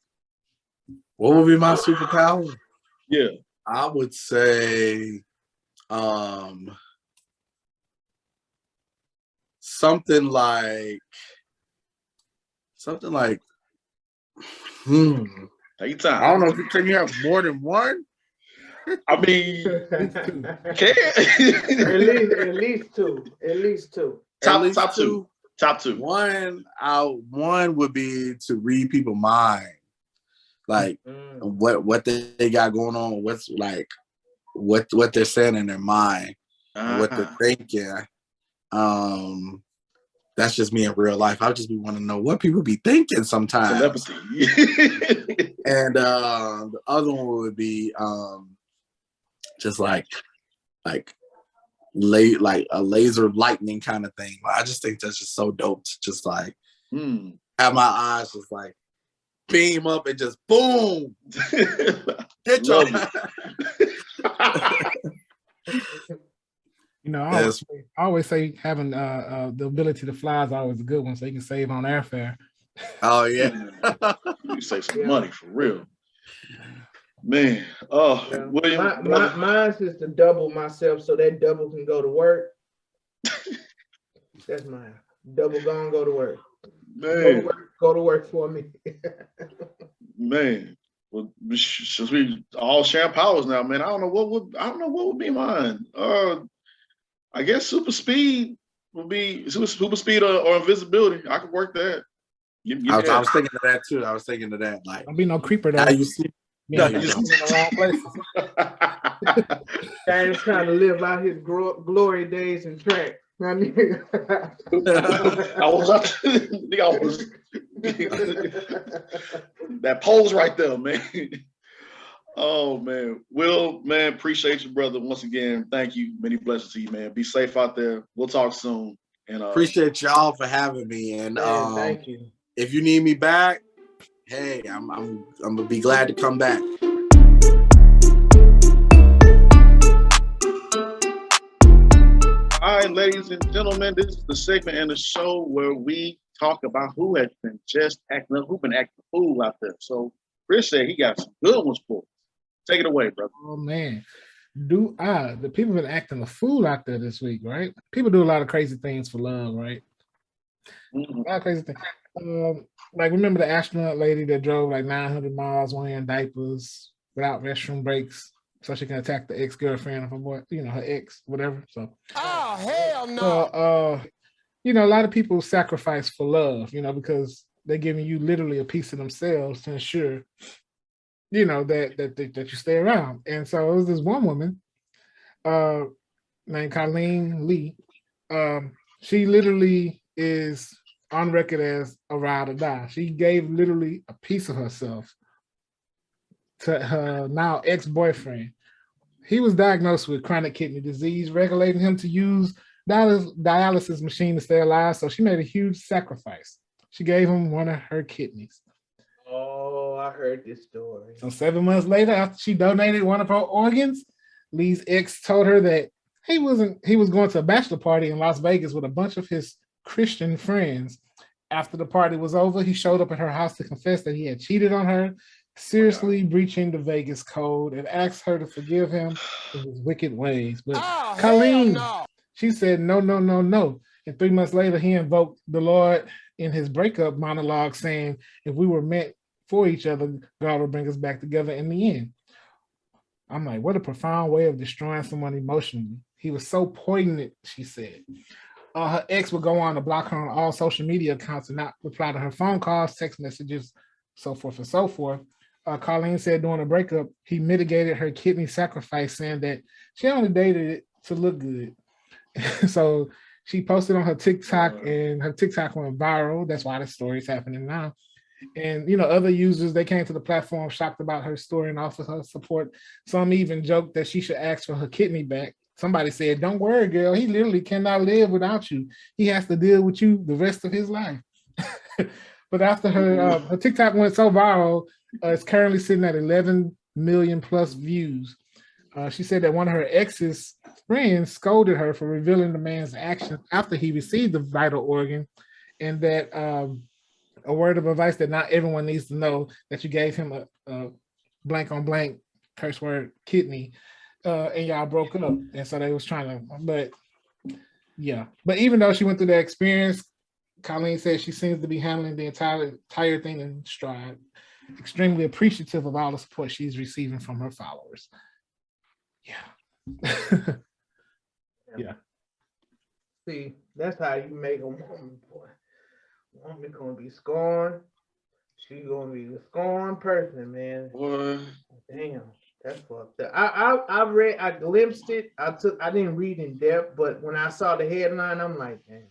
What would be my superpower? Yeah. I would say something like Take your time. I don't know. Can you have more than one? I mean, can At least two. top two. Top two. One would be to read people's mind, like what they got going on, what's like what they're saying in their mind, and what they're thinking. That's just me in real life. I just be wanting to know what people be thinking sometimes. Telepathy. And the other one would be just like a laser lightning kind of thing. I just think that's just so dope to just like have my eyes just like beam up and just boom. Get your You know, I always say having the ability to fly is always a good one, so you can save on airfare. Oh yeah, you save some money for real, man. Oh, yeah. William, mine is to double myself so that double can go to work. That's mine. Double gone, go to work. Man, go to work for me. Man, well, since we all sharing powers now, man, I don't know what would be mine. I guess super speed would be super speed or invisibility. I could work that. I was thinking of that too. Like, don't be no creeper though. You see, you in the wrong places. Guy's trying to live out his glory days and track. I was that pose right there, man. Oh man, Will, man, appreciate you, brother. Once again, thank you. Many blessings to you, man. Be safe out there. We'll talk soon. And appreciate y'all for having me. And thank you. If you need me back, hey, I'm gonna be glad to come back. All right, ladies and gentlemen, this is the segment in the show where we talk about who has been just acting up, who's been acting a fool out there. So Chris said he got some good ones for us. Take it away, brother. Oh man. The people been acting a fool out there this week, right? People do a lot of crazy things for love, right? Mm-hmm. A lot of crazy things. Like remember the astronaut lady that drove like 900 miles wearing diapers without restroom breaks so she can attack the ex-girlfriend of her boy, her ex, whatever. So hell no. So a lot of people sacrifice for love, because they're giving you literally a piece of themselves to ensure that you stay around. And so it was this one woman named Colleen Lee. She literally is on record as a ride or die. She gave literally a piece of herself to her now ex-boyfriend. He was diagnosed with chronic kidney disease, regulating him to use dialysis machine to stay alive. So she made a huge sacrifice. She gave him one of her kidneys. Oh, I heard this story. So 7 months later, after she donated one of her organs, Lee's ex told her that he was going to a bachelor party in Las Vegas with a bunch of his Christian friends. After the party was over, he showed up at her house to confess that he had cheated on her, seriously breaching the Vegas code, and asked her to forgive him for his wicked ways. But Colleen, she said no. And 3 months later, he invoked the Lord in his breakup monologue, saying, if we were meant for each other, God will bring us back together in the end. I'm like, what a profound way of destroying someone emotionally. He was so poignant, she said. Her ex would go on to block her on all social media accounts and not reply to her phone calls, text messages, so forth and so forth. Colleen said during the breakup, he mitigated her kidney sacrifice, saying that she only dated it to look good. So she posted on her TikTok, and her TikTok went viral. That's why the story is happening now. And other users, they came to the platform shocked about her story and offered her support. Some even joked that she should ask for her kidney back. Somebody said, don't worry, girl, he literally cannot live without you. He has to deal with you the rest of his life. But after her TikTok went so viral, it's currently sitting at 11 million plus views. She said that one of her ex's friends scolded her for revealing the man's actions after he received the vital organ, and that a word of advice that not everyone needs to know, that you gave him a blank on blank curse word kidney, and y'all broke up, and so they was trying to. But yeah, but even though she went through that experience, Colleen said she seems to be handling the entire thing in stride. Extremely appreciative of all the support she's receiving from her followers. Yeah. Yeah. See, that's how you make a woman, boy. Woman gonna be scorned. She gonna be a scorned person, man. Boy. Damn, that's fucked up. I glimpsed it. I didn't read in depth, but when I saw the headline, I'm like, damn.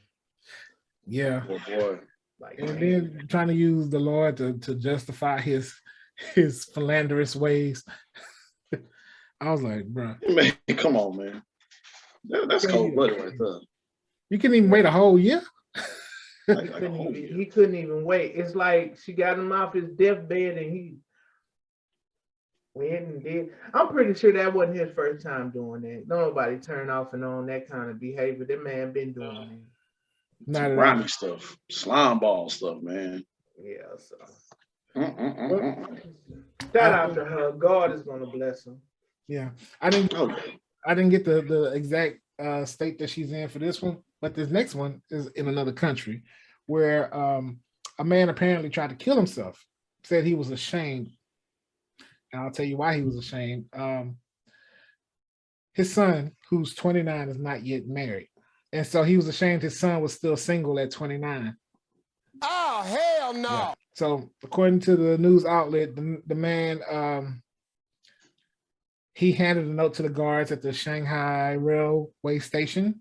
Yeah. Oh, boy. Like, And then trying to use the Lord to justify his philanderous ways. I was like, bro. Man, come on, man. That's cold blooded right there. You couldn't even wait a whole year. He couldn't even wait. It's like she got him off his deathbed and he went and did. I'm pretty sure that wasn't his first time doing that. Nobody turned off and on that kind of behavior. That man been doing it. Not grimy stuff, slime ball stuff, man. Yeah, so shout out to her. God is gonna bless him. Yeah, I didn't get the exact state that she's in for this one, but this next one is in another country where a man apparently tried to kill himself. Said he was ashamed, and I'll tell you why he was ashamed. His son, who's 29, is not yet married. And so he was ashamed his son was still single at 29. Oh, hell no. Yeah. So according to the news outlet, the man, he handed a note to the guards at the Shanghai railway station,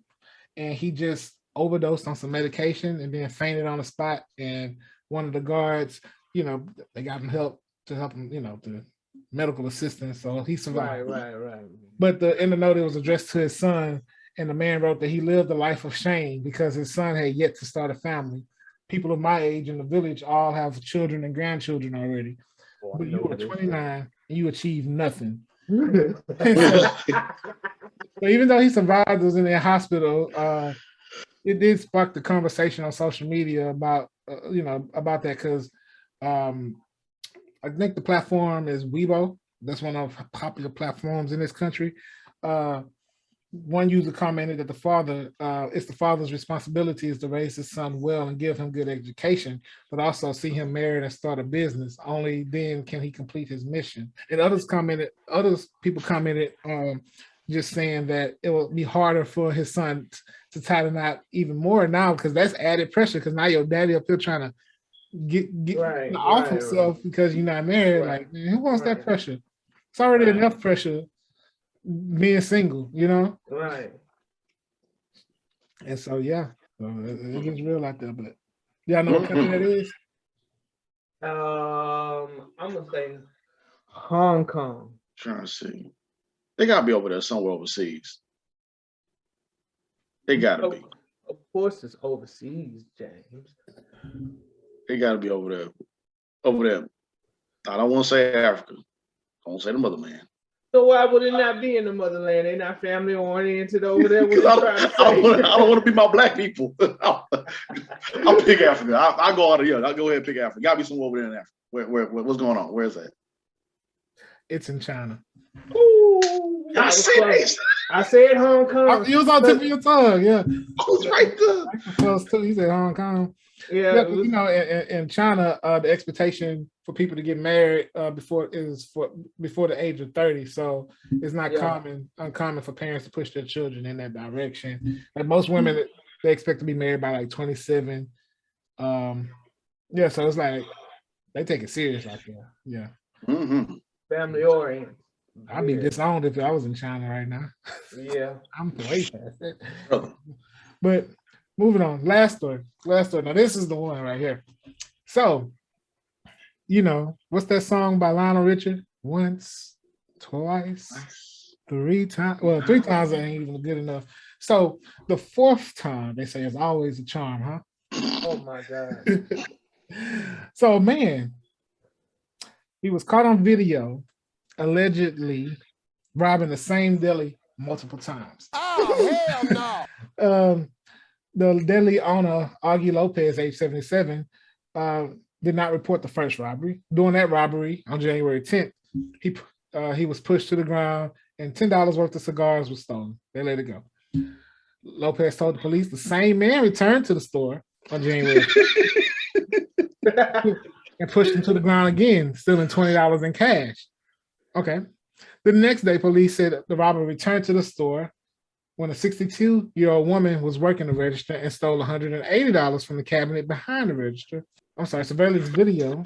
and he just overdosed on some medication and then fainted on the spot. And one of the guards, they got him to help him, the medical assistance. So he survived. Right. But in the note, it was addressed to his son. And the man wrote that he lived a life of shame because his son had yet to start a family. People of my age in the village all have children and grandchildren already. But you were 29 and you achieved nothing. So even though he survived, was in the hospital, it did spark the conversation on social media about that because I think the platform is Weibo. That's one of the popular platforms in this country. One user commented that it's the father's responsibility is to raise his son well and give him good education, but also see him married and start a business. Only then can he complete his mission. And other people commented just saying that it will be harder for his son to tie the knot even more now because that's added pressure because now your daddy up here trying to get off himself because you're not married. Right. Like, man, who wants that pressure? It's already enough pressure being single, Right. And so it gets real out there. But y'all know what country that is? I'm gonna say Hong Kong. Trying to see. They gotta be over there somewhere overseas. They gotta be. Of course it's overseas, James. They gotta be over there. Over there. I don't want to say Africa. I want to say the motherland. So why would it not be in the motherland? They're not family oriented over there. I don't want to be my black people. I'll pick Africa. I'll go out of here. I'll go ahead and pick Africa. Gotta be somewhere over there in Africa. Where what's going on? Where is that? It's in China. Ooh, I said Hong Kong. You was on tip of your tongue, yeah. I was right there. Close too. He said Hong Kong. Yeah, in China, the expectation for people to get married before the age of 30. So it's not uncommon for parents to push their children in that direction. Like most women, they expect to be married by like 27. So it's like they take it serious like that. Yeah. Mm-hmm. Family oriented. I'd be disowned if I was in China right now. Yeah. I'm way past it. But moving on. Last story. Now this is the one right here. So, what's that song by Lionel Richie? Once, twice, 3 times. Well, 3 times ain't even good enough. So the 4th time, they say, is always a charm, huh? Oh my God. So, man, he was caught on video allegedly robbing the same deli multiple times. Oh, hell no. The deli owner, Augie Lopez, age 77, did not report the first robbery. During that robbery on January 10th, he he was pushed to the ground, and $10 worth of cigars was stolen. They let it go. Lopez told the police the same man returned to the store on January and pushed him to the ground again, stealing $20 in cash. Okay. The next day, police said the robber returned to the store when a 62-year-old woman was working the register and stole $180 from the cabinet behind the register. I'm sorry, surveillance video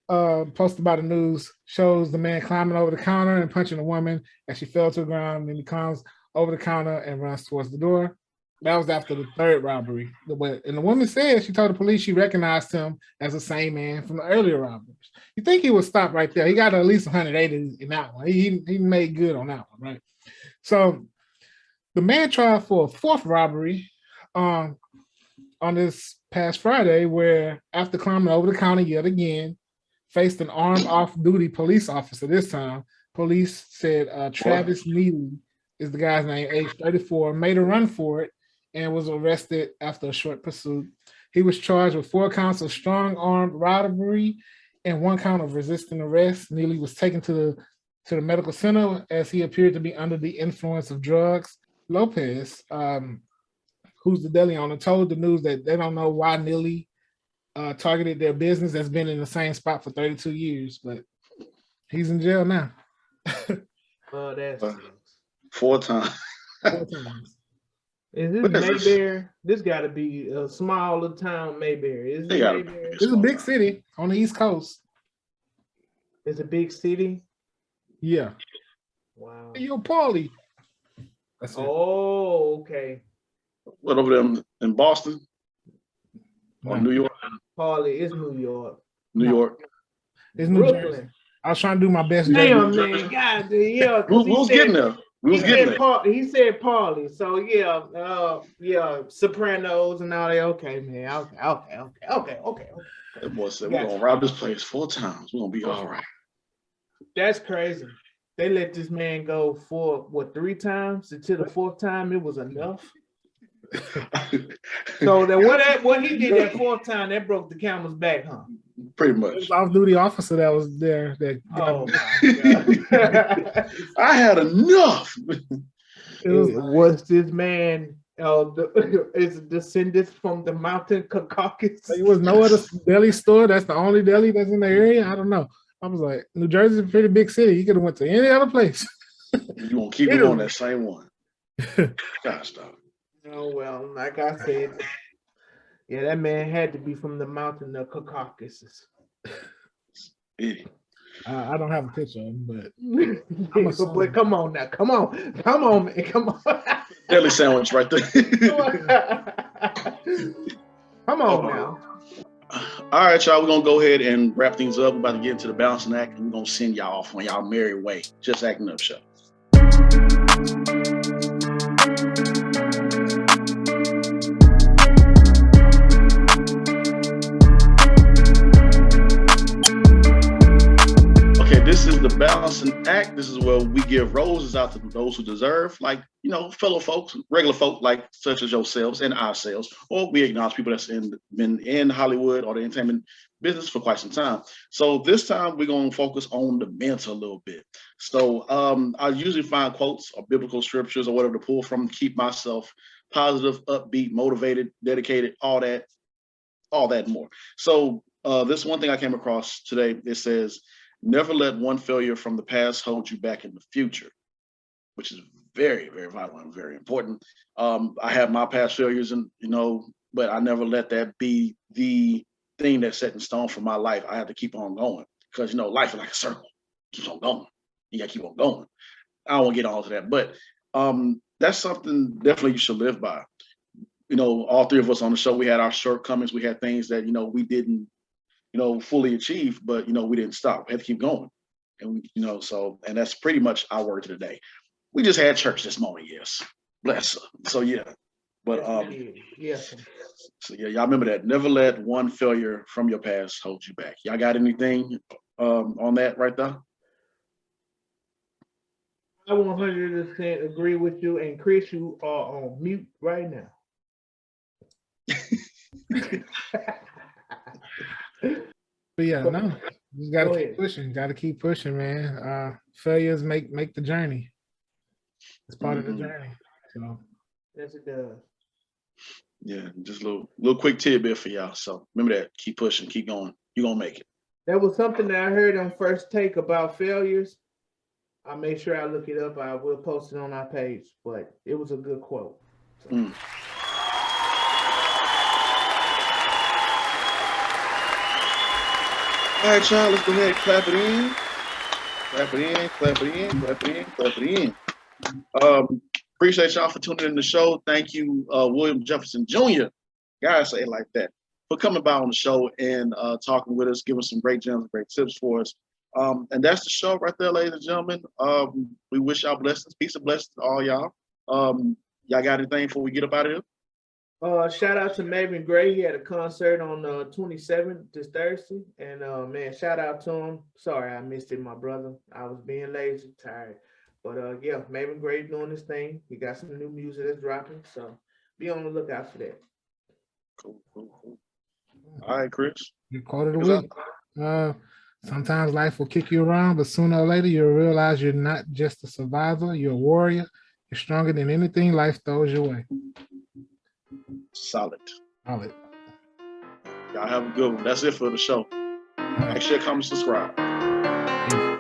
posted by the news shows the man climbing over the counter and punching a woman as she fell to the ground. Then he climbs over the counter and runs towards the door. That was after the third robbery. And the woman said she told the police she recognized him as the same man from the earlier robberies. You think he would stop right there? He got at least 180 in that one. He made good on that one, right? So the man tried for a fourth robbery on this past Friday, where after climbing over the counter yet again, faced an armed off-duty police officer this time. Police said Travis Neely is the guy's name, age 34, made a run for it and was arrested after a short pursuit. He was charged with 4 counts of strong armed robbery and 1 count of resisting arrest. Neely was taken to the medical center as he appeared to be under the influence of drugs. Lopez, who's the deli owner, told the news that they don't know why Neely targeted their business that's been in the same spot for 32 years, but he's in jail now. Oh, that's 4 times. 4 times. Is this Mayberry? This got to be a smaller town, Mayberry. Is it Mayberry? It's a big city on the East Coast. It's a big city? Yeah. Wow. Hey, yo, Paulie. Oh, okay. What, over there in Boston? Or New York? Paulie, it's New York. New York. It's New Jersey. I was trying to do my best. Damn, man. God, yeah. We was getting there. He said Paulie. So yeah, Sopranos and all that. Okay, man. Okay. That boy said, we're gonna rob this place 4 times. We're gonna be all right. That's crazy. They let this man go for 3 times until the 4th time it was enough. So that what he did that 4th time, that broke the camel's back, huh? Pretty much. It was off-duty officer that was there. Oh my God. I had enough. Was this man is descended from the mountain Caucasus? There was no other deli store. That's the only deli that's in the area. I don't know. I was like, New Jersey's a pretty big city. You could have went to any other place. You won't keep it on that same one. Gosh, dog. Oh well, like I said, yeah, that man had to be from the mountain of Caucasus. I don't have a picture of him, but but come on now, come on, man, come on. Deli sandwich right there. Come on now. All right, y'all, we're gonna go ahead and wrap things up. We're about to get into the balancing act, and we're gonna send y'all off on y'all merry way. Just Acting Up Show. This is the balancing act. This is where we give roses out to those who deserve, like, fellow folks, regular folk, like such as yourselves and ourselves, or we acknowledge people that's been in Hollywood or the entertainment business for quite some time. So this time we're going to focus on the mental a little bit. So I usually find quotes or biblical scriptures or whatever to pull from, keep myself positive, upbeat, motivated, dedicated, all that and more. So this one thing I came across today, it says, never let one failure from the past hold you back in the future, which is very, very vital and very important. I have my past failures, but I never let that be the thing that's set in stone for my life. I have to keep on going because, life is like a circle. It keeps on going. You got to keep on going. I don't want to get all to that, but that's something definitely you should live by. All 3 of us on the show, we had our shortcomings. We had things that, we didn't, fully achieve, but, we didn't stop. We had to keep going. And, and that's pretty much our word to the day. We just had church this morning, yes. Bless her. So, yeah. But, yes. So, yeah, y'all remember that. Never let one failure from your past hold you back. Y'all got anything on that right there? I 100% agree with you. And Chris, you are on mute right now. But yeah, no, You just gotta Go keep ahead. pushing. Gotta keep pushing, man. Failures make the journey. It's part of the journey. So Yes, it does. Yeah, just a little quick tidbit for y'all. So remember that. Keep pushing, keep going. You're gonna make it. That was something that I heard on First Take about failures. I'll make sure I look it up. I will post it on our page, but it was a good quote. So. All right, y'all, let's go ahead and clap it in. Clap it in, clap it in, clap it in, clap it in. Appreciate y'all for tuning in the show. Thank you, William Jefferson Jr. Gotta say it like that, for coming by on the show and talking with us, giving some great gems, great tips for us. And that's the show right there, ladies and gentlemen. We wish y'all blessings, peace and blessings to all y'all. Y'all got anything before we get up out of here? Shout out to Maven Gray. He had a concert on 27th this Thursday. And man, shout out to him. Sorry I missed it, my brother. I was being lazy, tired. But yeah, Maven Gray doing his thing. He got some new music that's dropping. So be on the lookout for that. Cool. All right, Chris. your quote of the week. Sometimes life will kick you around, but sooner or later you'll realize you're not just a survivor, you're a warrior. You're stronger than anything life throws your way. Solid. Solid. Y'all have a good one. That's it for the show. Make sure to comment, subscribe. Peace.